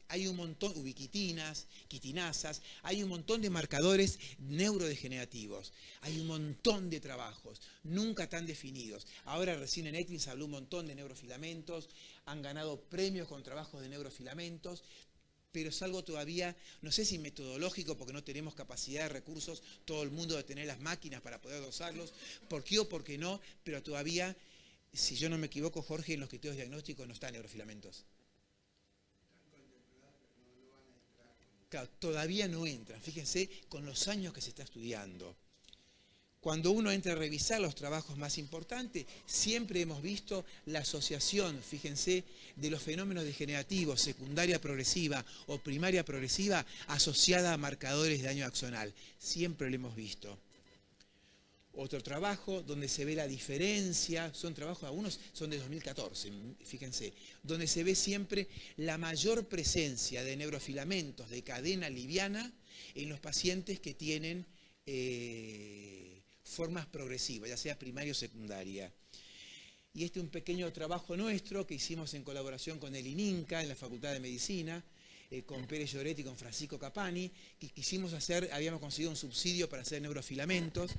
hay un montón, ubiquitinas, quitinasas, hay un montón de marcadores neurodegenerativos, hay un montón de trabajos, nunca tan definidos. Ahora recién en ECTRIMS se habló un montón de neurofilamentos, han ganado premios con trabajos de neurofilamentos, pero es algo todavía, no sé si metodológico, porque no tenemos capacidad de recursos, todo el mundo de tener las máquinas para poder dosarlos, por qué o por qué no, pero todavía, si yo no me equivoco, Jorge, en los criterios diagnósticos no están neurofilamentos. Claro, todavía no entran, fíjense, con los años que se está estudiando. Cuando uno entra a revisar los trabajos más importantes, siempre hemos visto la asociación, fíjense, de los fenómenos degenerativos, secundaria progresiva o primaria progresiva, asociada a marcadores de daño axonal. Siempre lo hemos visto. Otro trabajo donde se ve la diferencia, son trabajos, algunos son de 2014, fíjense, donde se ve siempre la mayor presencia de neurofilamentos de cadena liviana en los pacientes que tienen formas progresivas, ya sea primaria o secundaria. Y este es un pequeño trabajo nuestro que hicimos en colaboración con el ININCA en la Facultad de Medicina, con Pérez Lloret y con Francisco Capani, que quisimos hacer, habíamos conseguido un subsidio para hacer neurofilamentos,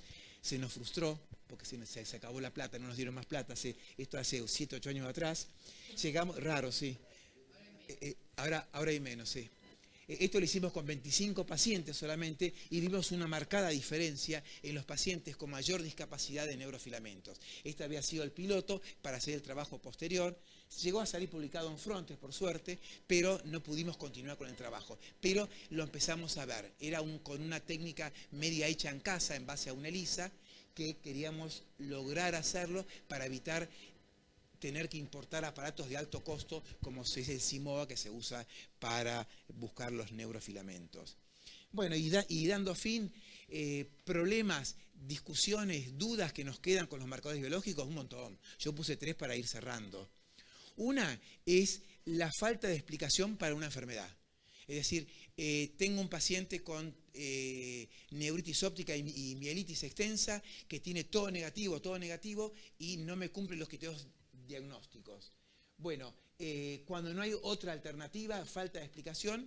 se nos frustró, porque se acabó la plata, no nos dieron más plata, esto hace 7, 8 años atrás. Llegamos, raro, sí. Ahora hay menos, sí. Esto lo hicimos con 25 pacientes solamente y vimos una marcada diferencia en los pacientes con mayor discapacidad de neurofilamentos. Este había sido el piloto para hacer el trabajo posterior. Llegó a salir publicado en Frontes, por suerte, pero no pudimos continuar con el trabajo. Pero lo empezamos a ver. Era con una técnica media hecha en casa en base a una ELISA que queríamos lograr hacerlo para evitar tener que importar aparatos de alto costo como es el Simoa que se usa para buscar los neurofilamentos. Bueno, y dando fin, problemas, discusiones, dudas que nos quedan con los marcadores biológicos, un montón. Yo puse 3 para ir cerrando. Una es la falta de explicación para una enfermedad. Es decir, tengo un paciente con neuritis óptica y mielitis extensa que tiene todo negativo y no me cumple los criterios diagnósticos. Bueno, cuando no hay otra alternativa, falta de explicación,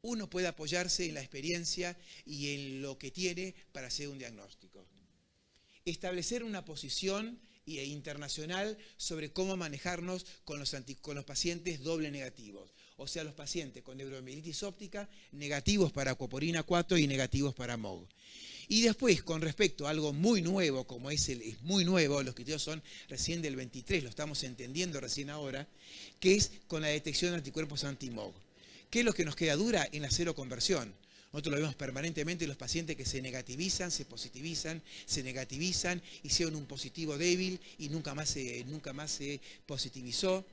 uno puede apoyarse en la experiencia y en lo que tiene para hacer un diagnóstico. Establecer una posición internacional sobre cómo manejarnos con los pacientes doble negativos. O sea, los pacientes con neuromielitis óptica, negativos para aquaporina 4 y negativos para MOG. Y después, con respecto a algo muy nuevo, como es muy nuevo, los criterios son recién del 23, lo estamos entendiendo recién ahora, que es con la detección de anticuerpos anti-MOG. ¿Qué es lo que nos queda dura? En la seroconversión. Nosotros lo vemos permanentemente en los pacientes que se negativizan, se positivizan, se negativizan, hicieron un positivo débil y nunca más se positivizó.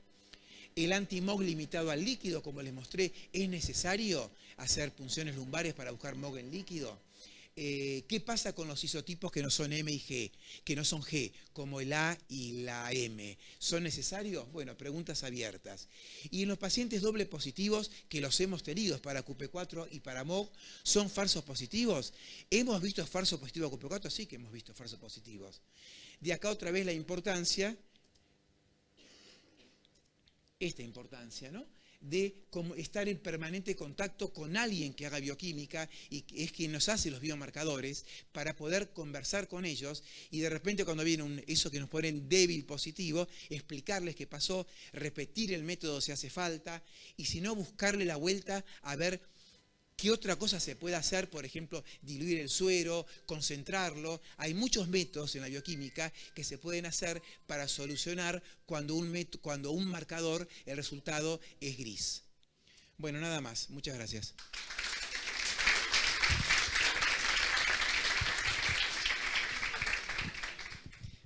El anti-MOG limitado al líquido, como les mostré, es necesario hacer punciones lumbares para buscar MOG en líquido. ¿Qué pasa con los isotipos que no son M y G, que no son G, como el A y la M? ¿Son necesarios? Bueno, preguntas abiertas. Y en los pacientes doble positivos, que los hemos tenido para QP4 y para MOG, ¿son falsos positivos? ¿Hemos visto falsos positivos a QP4? Sí que hemos visto falsos positivos. De acá otra vez la importancia, esta importancia, ¿no? de estar en permanente contacto con alguien que haga bioquímica y que es quien nos hace los biomarcadores, para poder conversar con ellos y de repente cuando viene eso que nos ponen débil positivo, explicarles qué pasó, repetir el método si hace falta y si no buscarle la vuelta a ver ¿qué otra cosa se puede hacer? Por ejemplo, diluir el suero, concentrarlo. Hay muchos métodos en la bioquímica que se pueden hacer para solucionar cuando un marcador, el resultado es gris. Bueno, nada más. Muchas gracias.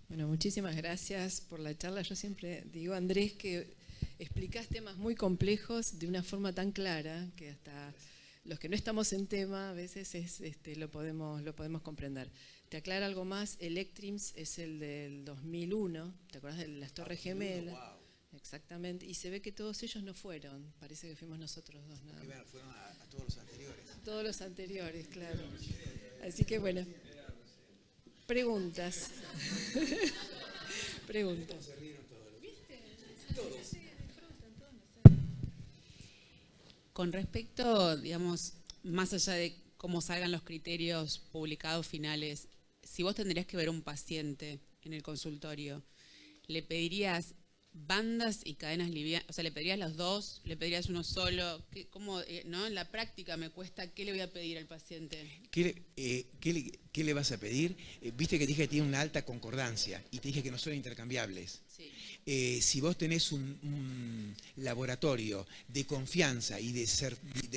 Bueno, muchísimas gracias por la charla. Yo siempre digo, Andrés, que explicás temas muy complejos de una forma tan clara que hasta los que no estamos en tema a veces lo podemos comprender. Te aclaro algo más, Electrims es el del 2001, ¿te acuerdas de las Torres Gemelas? Wow. Exactamente, y se ve que todos ellos no fueron, parece que fuimos nosotros dos nada más. Bueno, fueron a todos los anteriores. Todos los anteriores, claro. Así que bueno, preguntas. Preguntas. Con respecto, digamos, más allá de cómo salgan los criterios publicados finales, si vos tendrías que ver a un paciente en el consultorio, ¿le pedirías bandas y cadenas livianas? O sea, ¿le pedirías los dos? ¿Le pedirías uno solo? ¿Cómo, no? En la práctica me cuesta, ¿qué le voy a pedir al paciente? ¿Qué le vas a pedir? Viste que te dije que tiene una alta concordancia y te dije que no son intercambiables. Sí. Si vos tenés un laboratorio de confianza y de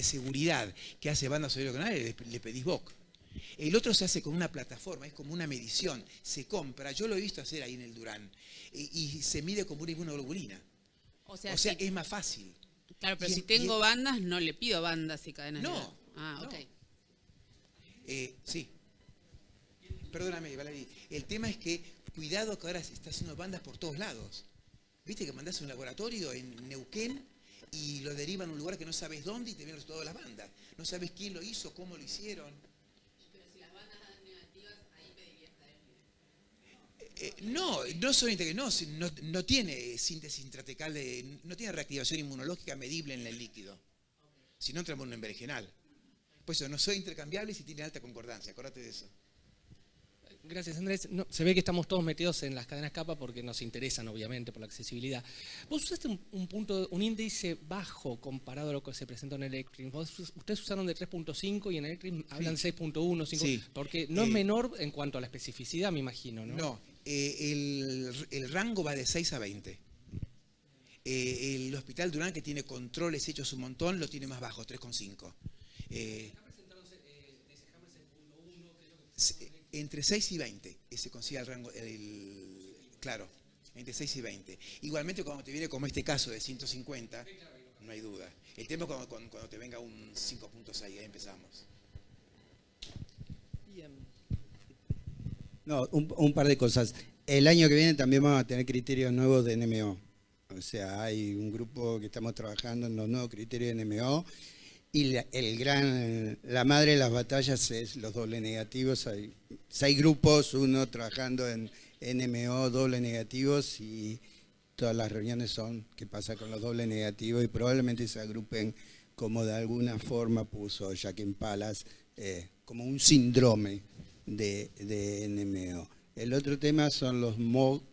seguridad que hace bandas cerebrocanales, le pedís VOC. El otro se hace con una plataforma, es como una medición, se compra, yo lo he visto hacer ahí en el Durán, y se mide como una inmunoglobulina. O sea si, es más fácil. Claro, pero si tengo bandas, no le pido bandas y cadenas. No. Ah, ok. Sí. Perdóname, Valerie. El tema es que, cuidado que ahora se está haciendo bandas por todos lados. Viste que mandás a un laboratorio en Neuquén y lo derivan a un lugar que no sabes dónde y te viene el resultado de las bandas. No sabes quién lo hizo, cómo lo hicieron. Pero si las bandas dan negativas, ahí pedirías cadenas. No tiene síntesis intratecal, no tiene reactivación inmunológica medible en el líquido. Si no, entramos en un berenjenal. Por eso no son intercambiables y tienen alta concordancia, acordate de eso. Gracias, Andrés. No, se ve que estamos todos metidos en las cadenas capa porque nos interesan, obviamente, por la accesibilidad. Vos usaste un índice bajo comparado a lo que se presentó en Electrims. Ustedes usaron de 3.5 y en Electrims hablan 6.1, 5, sí. Porque no es menor en cuanto a la especificidad, me imagino, ¿no? No, el rango va de 6 a 20. El Hospital Durán, que tiene controles hechos un montón, lo tiene más bajo, 3.5. Entre 6 y 20 se consigue el rango, claro, entre 6 y 20. Igualmente cuando te viene como este caso de 150, no hay duda. El tema es cuando te venga un 5.6, ahí empezamos. Bien. No, un par de cosas. El año que viene también vamos a tener criterios nuevos de NMO. O sea, hay un grupo que estamos trabajando en los nuevos criterios de NMO. Y la madre de las batallas es los doble negativos. Hay 6 grupos, uno trabajando en NMO, doble negativos, y todas las reuniones son qué pasa con los doble negativos, y probablemente se agrupen como de alguna forma puso Jacqueline Palas, como un síndrome de NMO. El otro tema son los MOG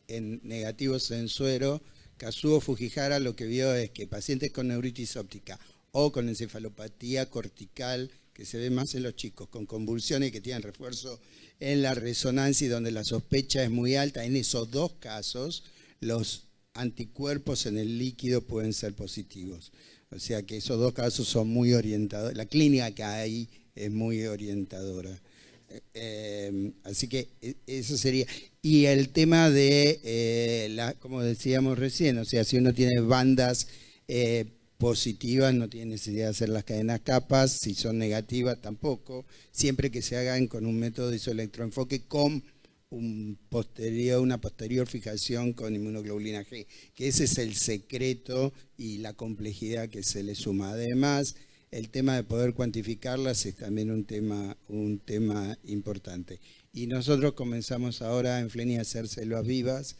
negativos en suero. Kazuo Fujihara lo que vio es que pacientes con neuritis óptica o con encefalopatía cortical, que se ve más en los chicos, con convulsiones que tienen refuerzo en la resonancia y donde la sospecha es muy alta, en esos dos casos los anticuerpos en el líquido pueden ser positivos. O sea que esos dos casos son muy orientadores. La clínica que hay es muy orientadora. Así que eso sería. Y el tema de, como decíamos recién, o sea, si uno tiene bandas positivas, no tiene necesidad de hacer las cadenas capas. Si son negativas, tampoco. Siempre que se hagan con un método de isoelectroenfoque con una posterior fijación con inmunoglobulina G, que ese es el secreto y la complejidad que se le suma. Además, el tema de poder cuantificarlas es también un tema importante. Y nosotros comenzamos ahora en FLENI a hacer células vivas,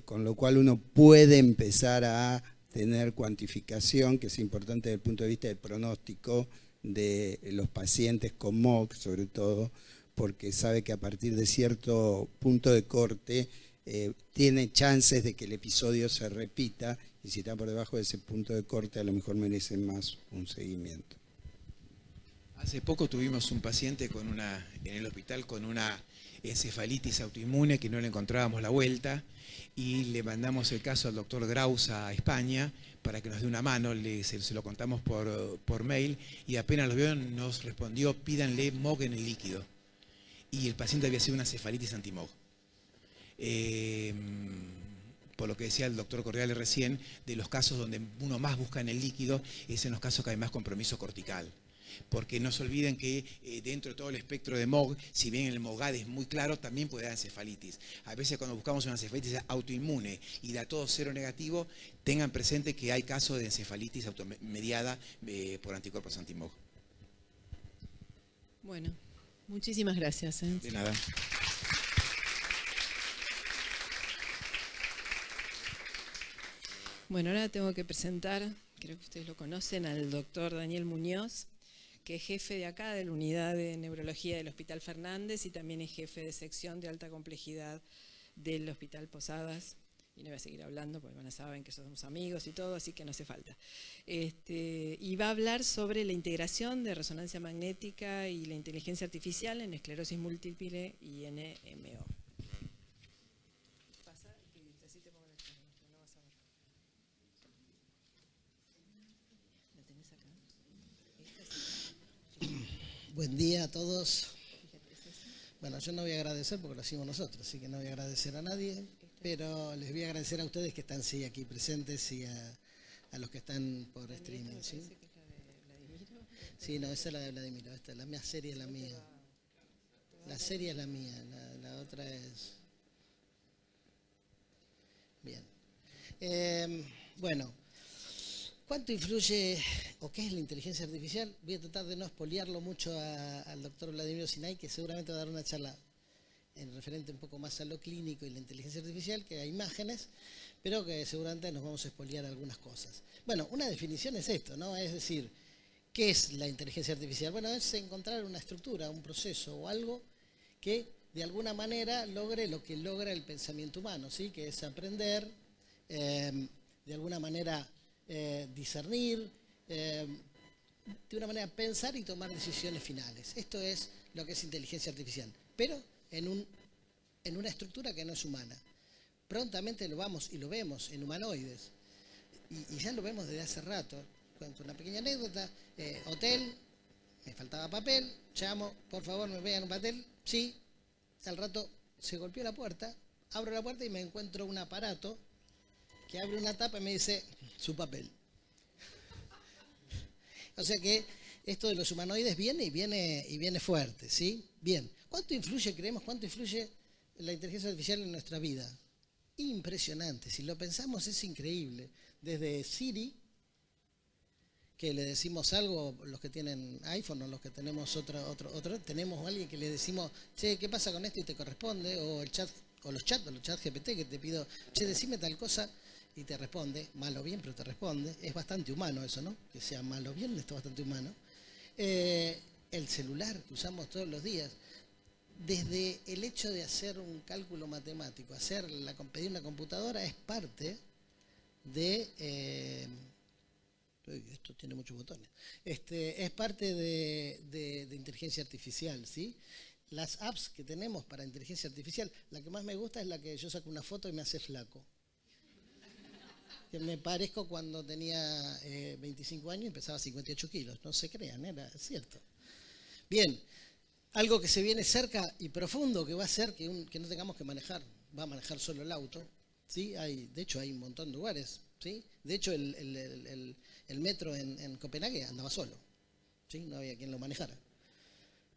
con lo cual uno puede empezar a tener cuantificación, que es importante desde el punto de vista del pronóstico de los pacientes con MOC, sobre todo, porque sabe que a partir de cierto punto de corte tiene chances de que el episodio se repita, y si está por debajo de ese punto de corte a lo mejor merece más un seguimiento. Hace poco tuvimos un paciente en el hospital con una encefalitis autoinmune que no le encontrábamos la vuelta, y le mandamos el caso al doctor Graus a España para que nos dé una mano, se lo contamos por mail, y apenas lo vio nos respondió: pídanle MOG en el líquido. Y el paciente había sido una encefalitis anti-MOG. Por lo que decía el doctor Correale recién, de los casos donde uno más busca en el líquido es en los casos que hay más compromiso cortical. Porque no se olviden que dentro de todo el espectro de MOG, si bien el MOGAD es muy claro, también puede dar encefalitis. A veces cuando buscamos una encefalitis autoinmune y da todo cero negativo, tengan presente que hay casos de encefalitis automediada por anticuerpos anti-MOG. Bueno, muchísimas gracias. De nada. Bueno, ahora tengo que presentar, creo que ustedes lo conocen, al doctor Daniel Muñoz, que es jefe de acá, de la unidad de neurología del Hospital Fernández, y también es jefe de sección de alta complejidad del Hospital Posadas. Y no voy a seguir hablando porque van a saber que somos amigos y todo, así que no hace falta. Y va a hablar sobre la integración de resonancia magnética y la inteligencia artificial en esclerosis múltiple y NMO. Buen día a todos. Bueno, yo no voy a agradecer porque lo hicimos nosotros, así que no voy a agradecer a nadie, pero les voy a agradecer a ustedes que están aquí presentes y a los que están por streaming. ¿Sí? Sí, no, esa es la de Vladimiro, la serie es la mía. La serie es la mía, la otra es... Bien. Bueno. ¿Cuánto influye o qué es la inteligencia artificial? Voy a tratar de no espoliarlo mucho al doctor Vladimiro Sinay, que seguramente va a dar una charla en referente un poco más a lo clínico y la inteligencia artificial, que a imágenes, pero que seguramente nos vamos a espoliar algunas cosas. Bueno, una definición es esto, ¿no? Es decir, ¿qué es la inteligencia artificial? Bueno, es encontrar una estructura, un proceso o algo que de alguna manera logre lo que logra el pensamiento humano, ¿sí? Que es aprender, de alguna manera... discernir, de una manera pensar y tomar decisiones finales. Esto es lo que es inteligencia artificial, pero en una estructura que no es humana. Prontamente lo vamos y lo vemos en humanoides, y ya lo vemos desde hace rato. Cuento una pequeña anécdota. Hotel, me faltaba papel, llamo, por favor me vean un papel, sí, al rato se golpeó la puerta, abro la puerta y me encuentro un aparato que abre una tapa y me dice su papel. O sea que esto de los humanoides viene y viene fuerte, ¿sí? Bien. ¿Cuánto influye la inteligencia artificial en nuestra vida? Impresionante. Si lo pensamos es increíble. Desde Siri, que le decimos algo, los que tienen iPhone o los que tenemos otro, tenemos a alguien que le decimos, che, ¿qué pasa con esto? Y te corresponde, o los chats GPT que te pido, che, decime tal cosa. Y te responde, mal o bien, pero te responde. Es bastante humano eso, ¿no? Que sea mal o bien, esto es bastante humano. El celular que usamos todos los días, desde el hecho de hacer un cálculo matemático, pedir una computadora, es parte de... esto tiene muchos botones. Es parte de inteligencia artificial, ¿sí? Las apps que tenemos para inteligencia artificial, la que más me gusta es la que yo saco una foto y me hace flaco. Que me parezco cuando tenía 25 años y pesaba 58 kilos. No se crean, era cierto. Bien, algo que se viene cerca y profundo que va a hacer que no tengamos que manejar, va a manejar solo el auto. ¿Sí? De hecho, hay un montón de lugares. ¿Sí? De hecho, el metro en Copenhague andaba solo. ¿Sí? No había quien lo manejara.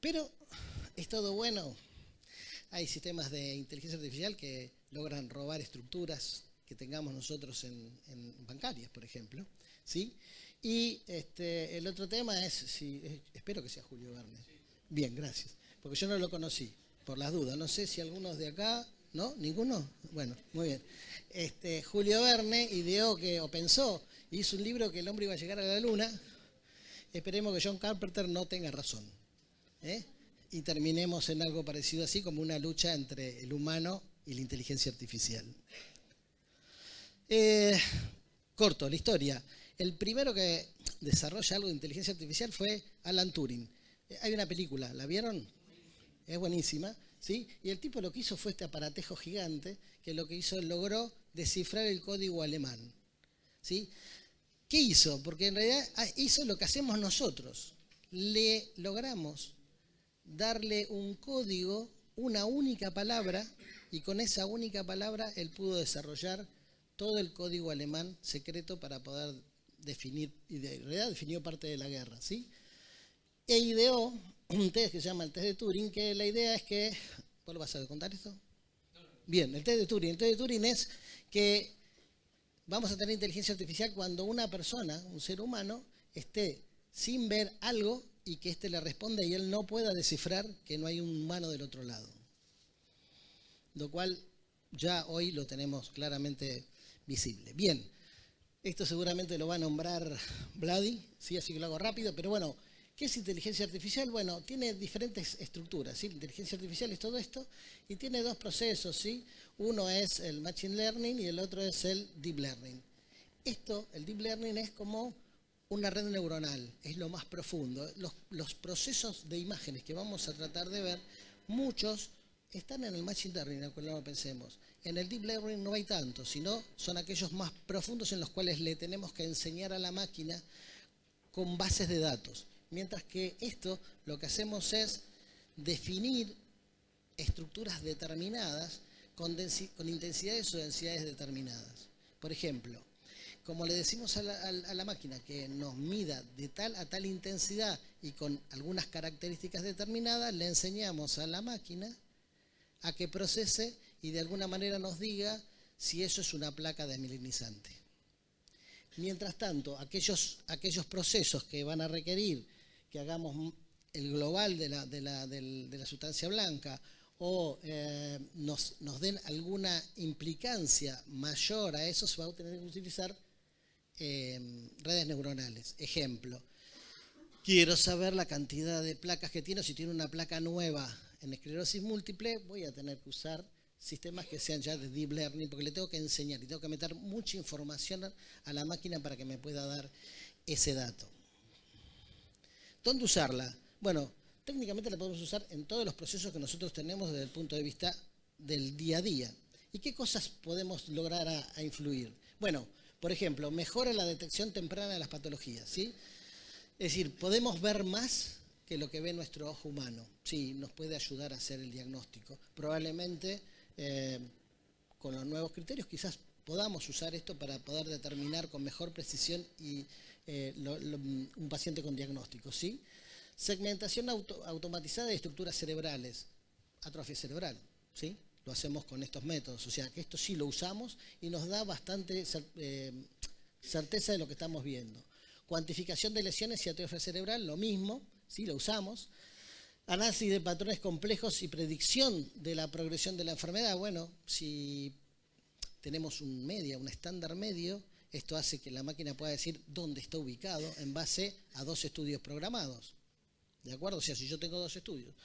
Pero es todo bueno. Hay sistemas de inteligencia artificial que logran robar estructuras que tengamos nosotros en bancarias, por ejemplo, ¿sí? Y el otro tema es, espero que sea Julio Verne. Bien, gracias, porque yo no lo conocí, por las dudas. No sé si algunos de acá, ¿no? ¿Ninguno? Bueno, muy bien. Julio Verne ideó o pensó, hizo un libro que el hombre iba a llegar a la luna. Esperemos que John Carpenter no tenga razón. Y terminemos en algo parecido así, como una lucha entre el humano y la inteligencia artificial. Corto, la historia. El primero que desarrolla algo de inteligencia artificial fue Alan Turing. Hay una película, ¿la vieron? Es buenísima, ¿sí? Y el tipo lo que hizo fue este aparatejo gigante, que lo que hizo, logró descifrar el código alemán, ¿sí? ¿Qué hizo? Porque en realidad hizo lo que hacemos nosotros. Le logramos darle un código, una única palabra, y con esa única palabra él pudo desarrollar todo el código alemán secreto para poder definir, y en realidad definió parte de la guerra, ¿sí? E ideó un test que se llama el test de Turing, que la idea es que... ¿Vos lo vas a contar esto? Bien, el test de Turing. El test de Turing es que vamos a tener inteligencia artificial cuando una persona, un ser humano, esté sin ver algo y que éste le responda y él no pueda descifrar que no hay un humano del otro lado. Lo cual ya hoy lo tenemos claramente visible. Bien, esto seguramente lo va a nombrar Vladi, ¿sí? Así que lo hago rápido, pero bueno, ¿qué es inteligencia artificial? Bueno, tiene diferentes estructuras, ¿sí? Inteligencia artificial es todo esto y tiene dos procesos, ¿sí? Uno es el Machine Learning y el otro es el Deep Learning. El Deep Learning es como una red neuronal, es lo más profundo. Los procesos de imágenes que vamos a tratar de ver, muchos están en el Machine Learning, al cual no lo pensemos. En el Deep Learning no hay tanto, sino son aquellos más profundos en los cuales le tenemos que enseñar a la máquina con bases de datos. Mientras que esto lo que hacemos es definir estructuras determinadas con intensidades o densidades determinadas. Por ejemplo, como le decimos a la máquina que nos mida de tal a tal intensidad y con algunas características determinadas, le enseñamos a la máquina a que procese y de alguna manera nos diga si eso es una placa desmielinizante. Mientras tanto, aquellos procesos que van a requerir que hagamos el global de la sustancia blanca o nos den alguna implicancia mayor a eso, se va a tener que utilizar redes neuronales. Ejemplo, quiero saber la cantidad de placas que tiene, o si tiene una placa nueva en esclerosis múltiple, voy a tener que usar sistemas que sean ya de Deep Learning, porque le tengo que enseñar y tengo que meter mucha información a la máquina para que me pueda dar ese dato. ¿Dónde usarla? Bueno, técnicamente la podemos usar en todos los procesos que nosotros tenemos desde el punto de vista del día a día. ¿Y qué cosas podemos lograr a influir? Bueno, por ejemplo, mejora la detección temprana de las patologías, ¿sí? Es decir, podemos ver más que lo que ve nuestro ojo humano. Sí, nos puede ayudar a hacer el diagnóstico. Probablemente con los nuevos criterios quizás podamos usar esto para poder determinar con mejor precisión un paciente con diagnóstico, ¿sí? Segmentación automatizada de estructuras cerebrales, atrofia cerebral, ¿sí? Lo hacemos con estos métodos, o sea que esto sí lo usamos y nos da bastante certeza de lo que estamos viendo. Cuantificación de lesiones y atrofia cerebral, lo mismo, ¿sí? Lo usamos. Análisis de patrones complejos y predicción de la progresión de la enfermedad. Bueno, si tenemos un estándar medio, esto hace que la máquina pueda decir dónde está ubicado en base a 2 estudios programados. ¿De acuerdo? O sea, si yo tengo 2 estudios,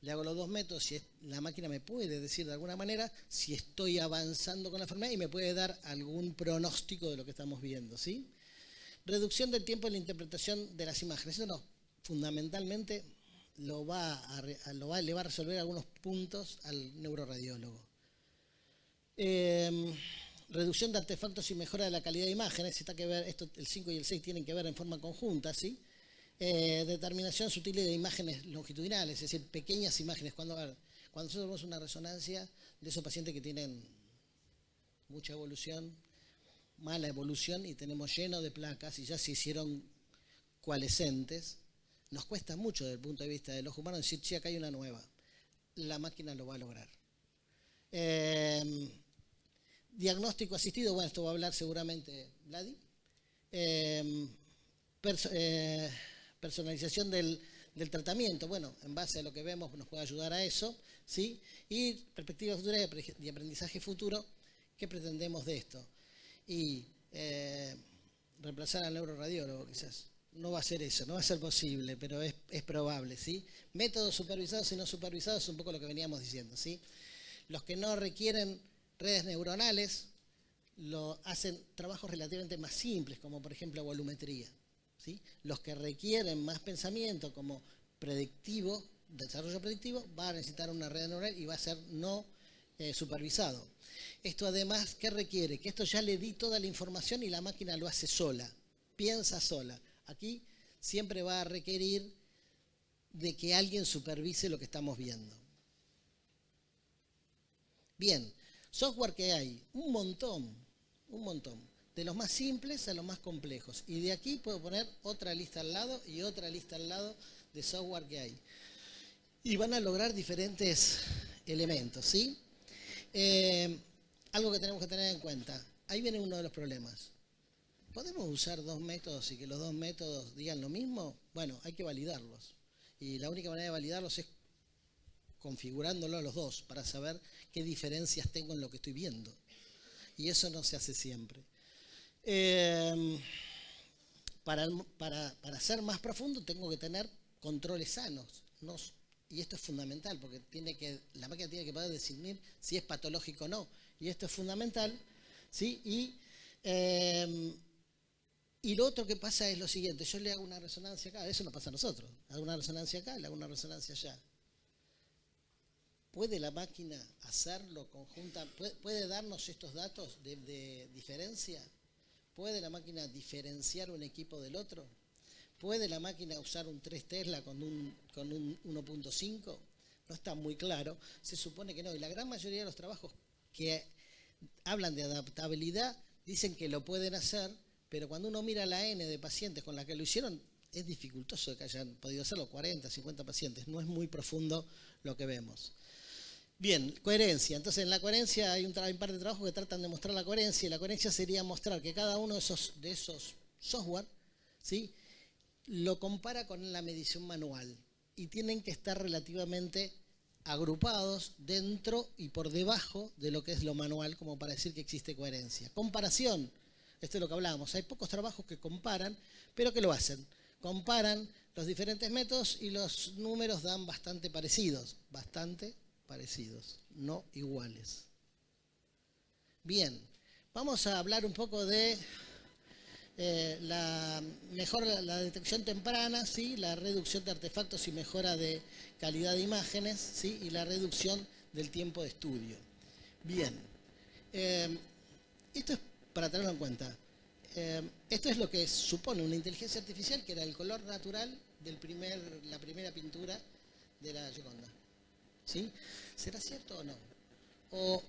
le hago los 2 métodos, la máquina me puede decir de alguna manera si estoy avanzando con la enfermedad y me puede dar algún pronóstico de lo que estamos viendo, ¿sí? Reducción del tiempo de la interpretación de las imágenes. Eso no, fundamentalmente le va a resolver algunos puntos al neuroradiólogo. Reducción de artefactos y mejora de la calidad de imágenes. Está que ver, esto, el 5 y el 6 tienen que ver en forma conjunta, ¿sí? Determinación sutil de imágenes longitudinales, es decir, pequeñas imágenes. Cuando nosotros vemos una resonancia de esos pacientes que tienen mucha evolución, mala evolución, y tenemos lleno de placas y ya se hicieron coalescentes, nos cuesta mucho desde el punto de vista del ojo humano decir, sí, acá hay una nueva. La máquina lo va a lograr. Diagnóstico asistido, bueno, esto va a hablar seguramente Vladi. Personalización del tratamiento, bueno, en base a lo que vemos nos puede ayudar a eso. ¿sí? Y perspectiva futura y aprendizaje futuro, ¿qué pretendemos de esto? Y reemplazar al neuroradiólogo quizás. No va a ser eso, no va a ser posible, pero es probable, ¿sí? Métodos supervisados y no supervisados es un poco lo que veníamos diciendo, ¿sí? Los que no requieren redes neuronales hacen trabajos relativamente más simples, como por ejemplo volumetría, ¿sí? Los que requieren más pensamiento, como predictivo, desarrollo predictivo, va a necesitar una red neuronal y va a ser no supervisado. Esto además, ¿qué requiere? Que esto ya le di toda la información y la máquina lo hace sola, piensa sola. Aquí siempre va a requerir de que alguien supervise lo que estamos viendo. Bien, software que hay, un montón, de los más simples a los más complejos. Y de aquí puedo poner otra lista al lado y otra lista al lado de software que hay. Y van a lograr diferentes elementos, ¿sí? Algo que tenemos que tener en cuenta. Ahí viene uno de los problemas. ¿Podemos usar dos métodos y que los dos métodos digan lo mismo? Bueno, hay que validarlos. Y la única manera de validarlos es configurándolo a los dos para saber qué diferencias tengo en lo que estoy viendo. Y eso no se hace siempre. Para ser más profundo tengo que tener controles sanos. Y esto es fundamental porque la máquina tiene que poder discernir si es patológico o no. Y esto es fundamental, ¿sí? Y lo otro que pasa es lo siguiente. Yo le hago una resonancia acá. Eso no pasa a nosotros. Hago una resonancia acá y le hago una resonancia allá. ¿Puede la máquina hacerlo conjunta? ¿Puede darnos estos datos de diferencia? ¿Puede la máquina diferenciar un equipo del otro? ¿Puede la máquina usar un 3 Tesla con un 1.5? No está muy claro. Se supone que no. Y la gran mayoría de los trabajos que hablan de adaptabilidad dicen que lo pueden hacer, pero cuando uno mira la N de pacientes con la que lo hicieron, es dificultoso que hayan podido hacerlo 40, 50 pacientes. No es muy profundo lo que vemos. Bien, coherencia. Entonces, en la coherencia hay un par de trabajos que tratan de mostrar la coherencia, y la coherencia sería mostrar que cada uno de esos software, ¿sí?, lo compara con la medición manual y tienen que estar relativamente agrupados dentro y por debajo de lo que es lo manual, como para decir que existe coherencia. Comparación, esto es lo que hablábamos, hay pocos trabajos que comparan, pero que lo hacen. Comparan los diferentes métodos y los números dan bastante parecidos, no iguales. Bien, vamos a hablar un poco de la detección temprana, ¿sí?, la reducción de artefactos y mejora de calidad de imágenes, ¿sí?, y la reducción del tiempo de estudio. Bien, esto es para tenerlo en cuenta. Esto es lo que supone una inteligencia artificial, que era el color natural de la primera pintura de la Gioconda. ¿Sí? ¿Será cierto o no? O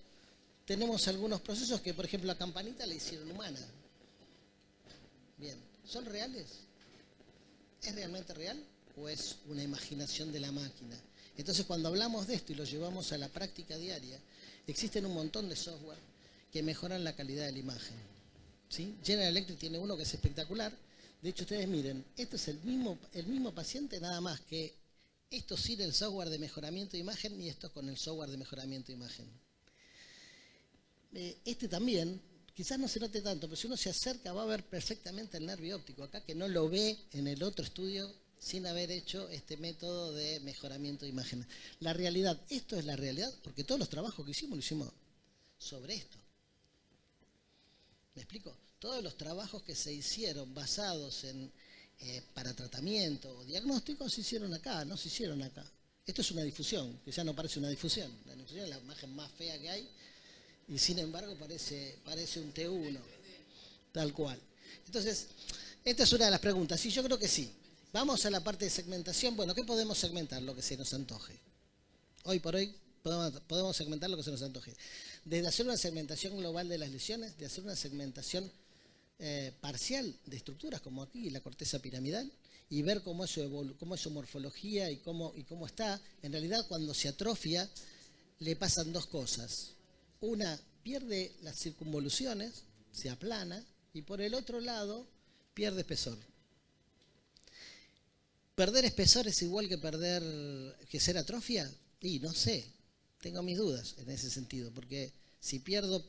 tenemos algunos procesos que, por ejemplo, la campanita la hicieron humana. Bien, ¿son reales? ¿Es realmente real o es una imaginación de la máquina? Entonces, cuando hablamos de esto y lo llevamos a la práctica diaria, existen un montón de software que mejoran la calidad de la imagen, ¿sí? General Electric tiene uno que es espectacular. De hecho, ustedes miren, este es el mismo paciente, nada más que esto sin el software de mejoramiento de imagen y esto con el software de mejoramiento de imagen. Este también, quizás no se note tanto, pero si uno se acerca va a ver perfectamente el nervio óptico acá, que no lo ve en el otro estudio sin haber hecho este método de mejoramiento de imagen. La realidad, esto es la realidad, porque todos los trabajos que hicimos lo hicimos sobre esto. ¿Me explico? Todos los trabajos que se hicieron basados en para tratamiento o diagnóstico se hicieron acá, no se hicieron acá. Esto es una difusión, que ya no parece una difusión. La difusión es la imagen más fea que hay y sin embargo parece un T1, tal cual. Entonces, esta es una de las preguntas. Y yo creo que sí. Vamos a la parte de segmentación. Bueno, ¿qué podemos segmentar? Lo que se nos antoje. Hoy por hoy podemos segmentar lo que se nos antoje. Desde hacer una segmentación global de las lesiones, de hacer una segmentación parcial de estructuras, como aquí la corteza piramidal, y ver cómo es su morfología y cómo está. En realidad, cuando se atrofia, le pasan dos cosas. Una, pierde las circunvoluciones, se aplana, y por el otro lado, pierde espesor. ¿Perder espesor es igual que ser atrofia? Y no sé, tengo mis dudas en ese sentido, porque si pierdo,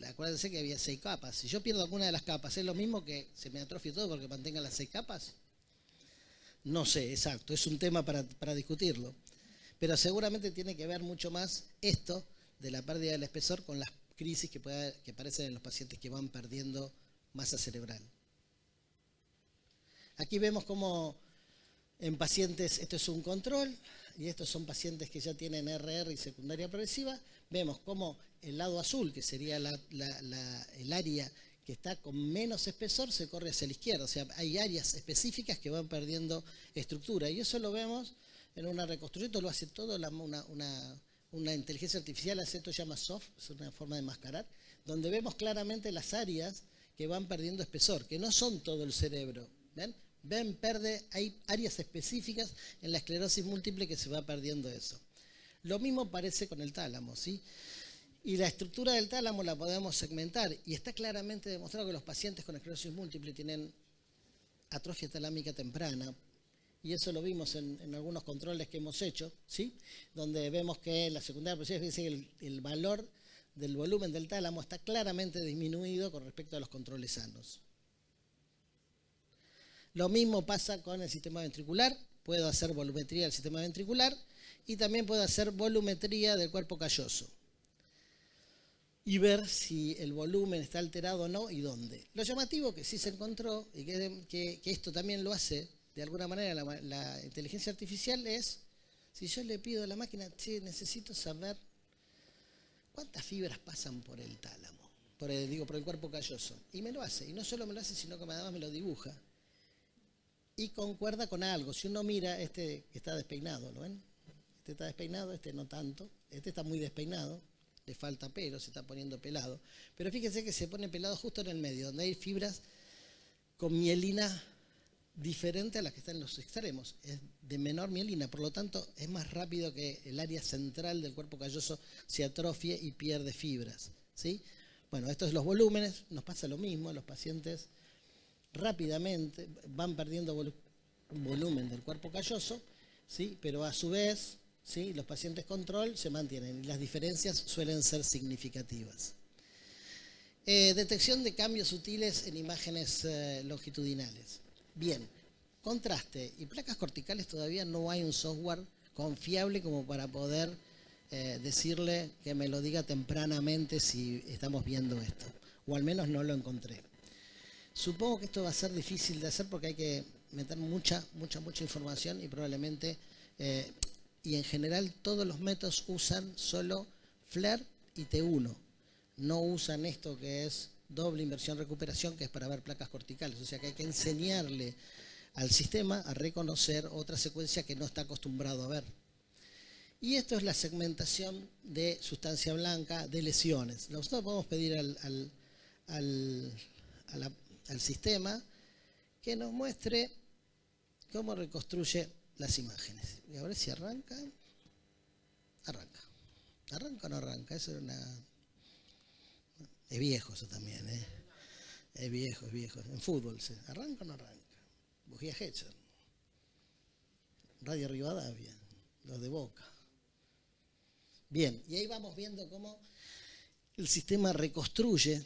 acuérdense que había 6 capas, si yo pierdo alguna de las capas, ¿es lo mismo que se me atrofie todo porque mantenga las 6 capas? No sé, exacto, es un tema para discutirlo, pero seguramente tiene que ver mucho más esto de la pérdida del espesor con las crisis que aparecen en los pacientes que van perdiendo masa cerebral. Aquí vemos cómo en pacientes, esto es un control, y estos son pacientes que ya tienen RR y secundaria progresiva, vemos cómo el lado azul, que sería el área que está con menos espesor, se corre hacia la izquierda. O sea, hay áreas específicas que van perdiendo estructura, y eso lo vemos en una reconstrucción, esto lo hace todo una inteligencia artificial, hace esto se llama soft, es una forma de mascarar, donde vemos claramente las áreas que van perdiendo espesor, que no son todo el cerebro, ¿ven? Hay áreas específicas en la esclerosis múltiple que se va perdiendo eso. Lo mismo parece con el tálamo, ¿sí? Y la estructura del tálamo la podemos segmentar, y está claramente demostrado que los pacientes con esclerosis múltiple tienen atrofia talámica temprana, y eso lo vimos en algunos controles que hemos hecho, ¿sí? Donde vemos que en la secundaria progresiva el valor del volumen del tálamo está claramente disminuido con respecto a los controles sanos. Lo mismo pasa con el sistema ventricular, puedo hacer volumetría del sistema ventricular y también puedo hacer volumetría del cuerpo calloso y ver si el volumen está alterado o no y dónde. Lo llamativo que sí se encontró, y que esto también lo hace de alguna manera la inteligencia artificial, es, si yo le pido a la máquina, che, necesito saber cuántas fibras pasan por el tálamo, por el cuerpo calloso, y me lo hace, y no solo me lo hace, sino que además me lo dibuja. Y concuerda con algo. Si uno mira, este que está despeinado, ¿lo ven? Este está despeinado, este no tanto. Este está muy despeinado, le falta pelo, se está poniendo pelado. Pero fíjense que se pone pelado justo en el medio, donde hay fibras con mielina diferente a las que están en los extremos. Es de menor mielina, por lo tanto es más rápido que el área central del cuerpo calloso se atrofie y pierde fibras, ¿sí? Bueno, estos son los volúmenes, nos pasa lo mismo, los pacientes rápidamente van perdiendo volumen del cuerpo calloso, ¿sí? Pero a su vez, ¿sí? Los pacientes control se mantienen y las diferencias suelen ser significativas. Detección de cambios sutiles en imágenes longitudinales. Bien, contraste y placas corticales todavía no hay un software confiable como para poder decirle que me lo diga tempranamente si estamos viendo esto, o al menos no lo encontré. Supongo que esto va a ser difícil de hacer porque hay que meter mucha información y probablemente, y en general todos los métodos usan solo FLAIR y T1. No usan esto que es doble inversión recuperación, que es para ver placas corticales. O sea que hay que enseñarle al sistema a reconocer otra secuencia que no está acostumbrado a ver. Y esto es la segmentación de sustancia blanca de lesiones. Nosotros podemos pedir al sistema que nos muestre cómo reconstruye las imágenes. Y a ver si arranca. Arranca. ¿Arranca o no arranca? Eso es es viejo eso también, ¿eh? Es viejo. En fútbol, ¿sí? ¿Arranca o no arranca? Bujía Hetcher. Radio Rivadavia. Los de Boca. Bien, y ahí vamos viendo cómo el sistema reconstruye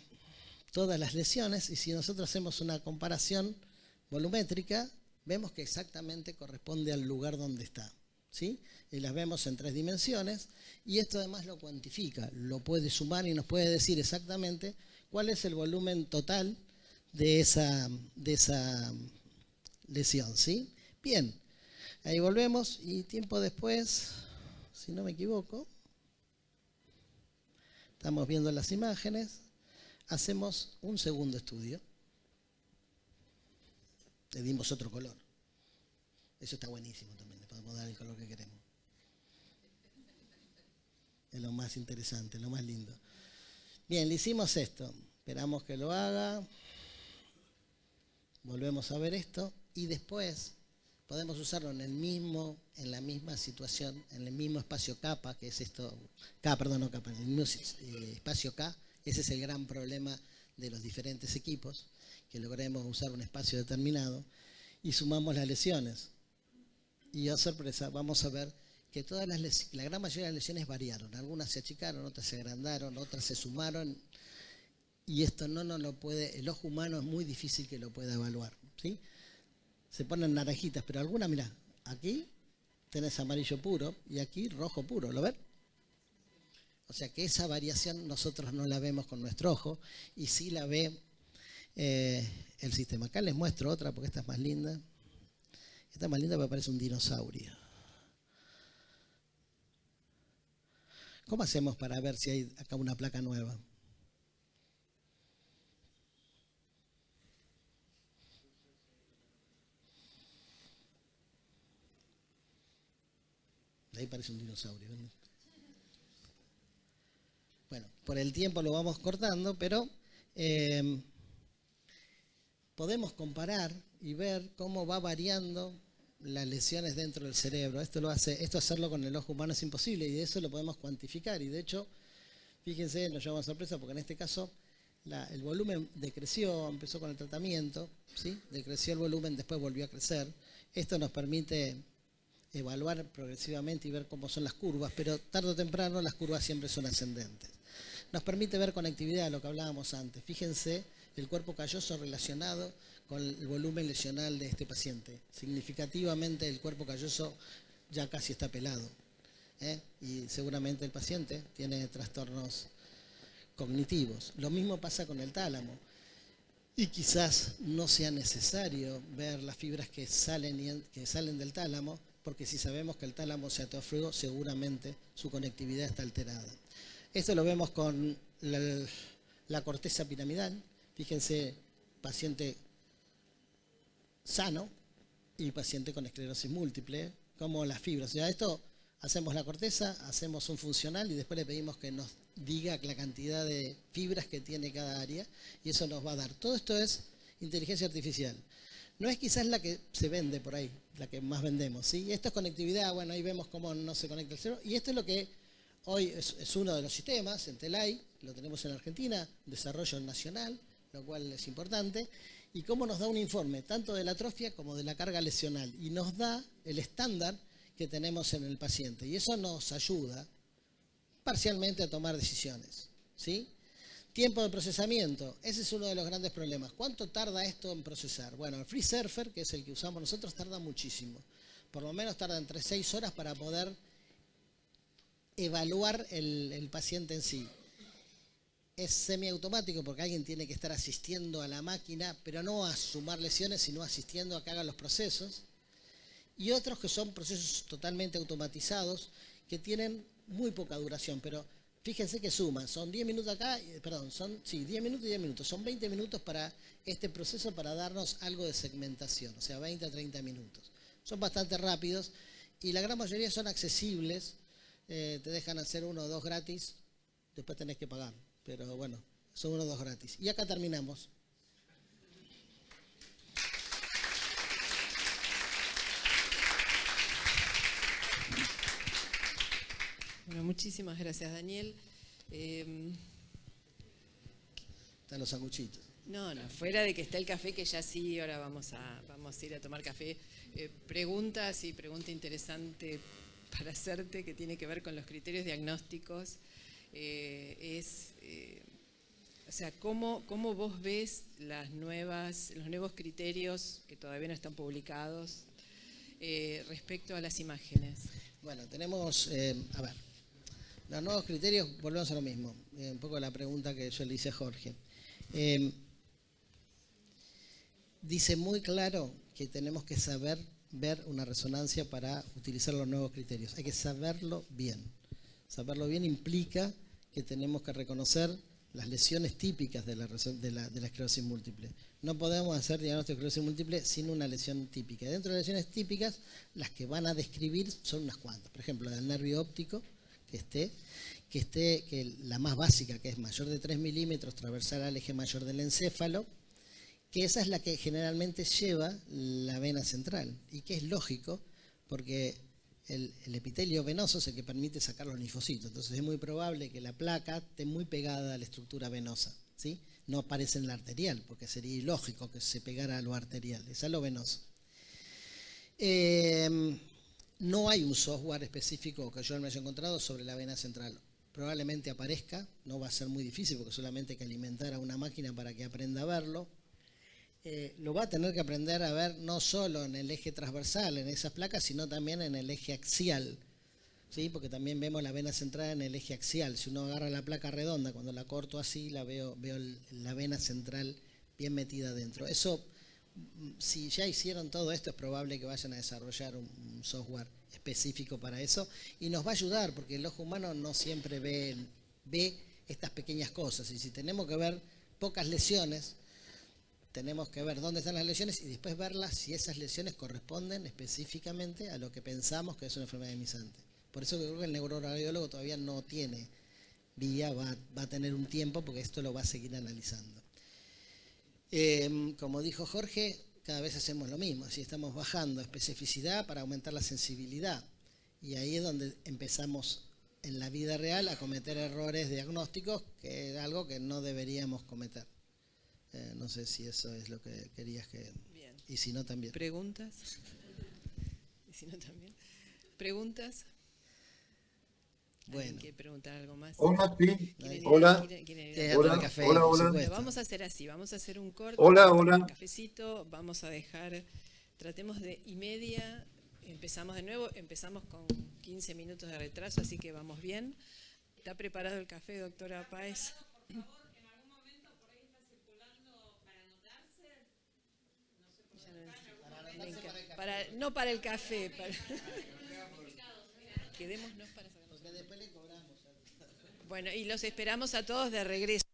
todas las lesiones, y si nosotros hacemos una comparación volumétrica, vemos que exactamente corresponde al lugar donde está, ¿sí? Y las vemos en 3 dimensiones, y esto además lo cuantifica, lo puede sumar y nos puede decir exactamente cuál es el volumen total de esa lesión, ¿sí? Bien, ahí volvemos, y tiempo después, si no me equivoco, estamos viendo las imágenes. Hacemos un segundo estudio. Le dimos otro color. Eso está buenísimo también. Le podemos dar el color que queremos. Es lo más interesante, lo más lindo. Bien, le hicimos esto. Esperamos que lo haga. Volvemos a ver esto. Y después podemos usarlo en la misma situación, en el mismo espacio capa, que es esto. En el mismo espacio K. Ese es el gran problema de los diferentes equipos, que logremos usar un espacio determinado y sumamos las lesiones. Y oh sorpresa, vamos a ver que la gran mayoría de las lesiones variaron. Algunas se achicaron, otras se agrandaron, otras se sumaron. Y esto no lo puede, el ojo humano es muy difícil que lo pueda evaluar, ¿sí? Se ponen naranjitas, pero algunas, mirá, aquí tenés amarillo puro y aquí rojo puro, ¿lo ven? O sea que esa variación nosotros no la vemos con nuestro ojo y sí la ve el sistema. Acá les muestro otra porque esta es más linda. Esta es más linda porque parece un dinosaurio. ¿Cómo hacemos para ver si hay acá una placa nueva? Ahí parece un dinosaurio, ¿verdad? Bueno, por el tiempo lo vamos cortando, pero podemos comparar y ver cómo va variando las lesiones dentro del cerebro. Esto hacerlo con el ojo humano es imposible y de eso lo podemos cuantificar. Y de hecho, fíjense, nos llevamos a sorpresa porque en este caso el volumen decreció, empezó con el tratamiento, ¿sí? Decreció el volumen, después volvió a crecer. Esto nos permite evaluar progresivamente y ver cómo son las curvas, pero tarde o temprano las curvas siempre son ascendentes. Nos permite ver conectividad, lo que hablábamos antes. Fíjense el cuerpo calloso relacionado con el volumen lesional de este paciente. Significativamente el cuerpo calloso ya casi está pelado, y seguramente el paciente tiene trastornos cognitivos. Lo mismo pasa con el tálamo. Y quizás no sea necesario ver las fibras que salen del tálamo, porque si sabemos que el tálamo se atrofió, seguramente su conectividad está alterada. Esto lo vemos con la corteza piramidal. Fíjense, paciente sano y paciente con esclerosis múltiple, como las fibras. O sea, esto hacemos la corteza, hacemos un funcional y después le pedimos que nos diga la cantidad de fibras que tiene cada área y eso nos va a dar. Todo esto es inteligencia artificial. No es quizás la que se vende por ahí, la que más vendemos, ¿sí? Esto es conectividad, bueno, ahí vemos cómo no se conecta el cerebro. Y esto es lo que hoy es uno de los sistemas, en TELAI, lo tenemos en Argentina, desarrollo nacional, lo cual es importante, y cómo nos da un informe, tanto de la atrofia como de la carga lesional, y nos da el estándar que tenemos en el paciente. Y eso nos ayuda parcialmente a tomar decisiones, ¿sí? Tiempo de procesamiento, ese es uno de los grandes problemas. ¿Cuánto tarda esto en procesar? Bueno, el FreeSurfer, que es el que usamos nosotros, tarda muchísimo. Por lo menos tarda entre 6 horas para poder evaluar el paciente en sí. Es semiautomático porque alguien tiene que estar asistiendo a la máquina, pero no a sumar lesiones, sino asistiendo a que haga los procesos. Y otros que son procesos totalmente automatizados, que tienen muy poca duración, pero fíjense que suman, son 10 minutos acá, 10 minutos y 10 minutos, son 20 minutos para este proceso para darnos algo de segmentación, o sea, 20 a 30 minutos. Son bastante rápidos y la gran mayoría son accesibles, te dejan hacer 1 o 2 gratis, después tenés que pagar, pero bueno, son 1 o 2 gratis. Y acá terminamos. Bueno, muchísimas gracias, Daniel. Están los sanguchitos. No, fuera de que está el café, que ya sí, ahora vamos a ir a tomar café. Pregunta interesante para hacerte, que tiene que ver con los criterios diagnósticos. O sea, ¿cómo vos ves los nuevos criterios que todavía no están publicados respecto a las imágenes? Bueno, tenemos, los nuevos criterios, volvemos a lo mismo, un poco la pregunta que yo le hice a Jorge. Dice muy claro que tenemos que saber ver una resonancia para utilizar los nuevos criterios. Hay que saberlo bien. Saberlo bien implica que tenemos que reconocer las lesiones típicas de la esclerosis múltiple. No podemos hacer diagnóstico de esclerosis múltiple sin una lesión típica. Dentro de las lesiones típicas, las que van a describir son unas cuantas. Por ejemplo, la del nervio óptico, que la más básica, que es mayor de 3 milímetros, transversal al eje mayor del encéfalo, que esa es la que generalmente lleva la vena central. Y que es lógico, porque el epitelio venoso es el que permite sacar los linfocitos. Entonces es muy probable que la placa esté muy pegada a la estructura venosa, ¿sí? No aparece en la arterial, porque sería ilógico que se pegara a lo arterial, es a lo venoso. No hay un software específico que yo me haya encontrado sobre la vena central. Probablemente aparezca, no va a ser muy difícil porque solamente hay que alimentar a una máquina para que aprenda a verlo. Lo va a tener que aprender a ver no solo en el eje transversal, en esas placas, sino también en el eje axial, ¿sí? Porque también vemos la vena central en el eje axial. Si uno agarra la placa redonda, cuando la corto así, veo la vena central bien metida adentro. Eso, si ya hicieron todo esto, es probable que vayan a desarrollar un software específico para eso, y nos va a ayudar, porque el ojo humano no siempre ve estas pequeñas cosas, y si tenemos que ver pocas lesiones, tenemos que ver dónde están las lesiones y después verlas si esas lesiones corresponden específicamente a lo que pensamos que es una enfermedad demisante. Por eso creo que el neuroradiólogo todavía no tiene vía, va a tener un tiempo porque esto lo va a seguir analizando. Como dijo Jorge, cada vez hacemos lo mismo, así estamos bajando especificidad para aumentar la sensibilidad, y ahí es donde empezamos en la vida real a cometer errores diagnósticos, que es algo que no deberíamos cometer. No sé si eso es lo que querías que... Bien. Y si no, también. ¿Preguntas? Y si no, también. ¿Preguntas? Bueno. ¿Quiere preguntar algo más? Hola, sí. ¿Quieren Hola. Hola, café, hola, por hola. supuesto. Vamos a hacer así, vamos a hacer un corte. Hola, hola. Un cafecito, vamos a dejar, tratemos de 1:30, empezamos de nuevo, empezamos con 15 minutos de retraso, así que vamos bien. ¿Está preparado el café, doctora Páez? No para el café, quedémonos para sacar. Bueno, y los esperamos a todos de regreso.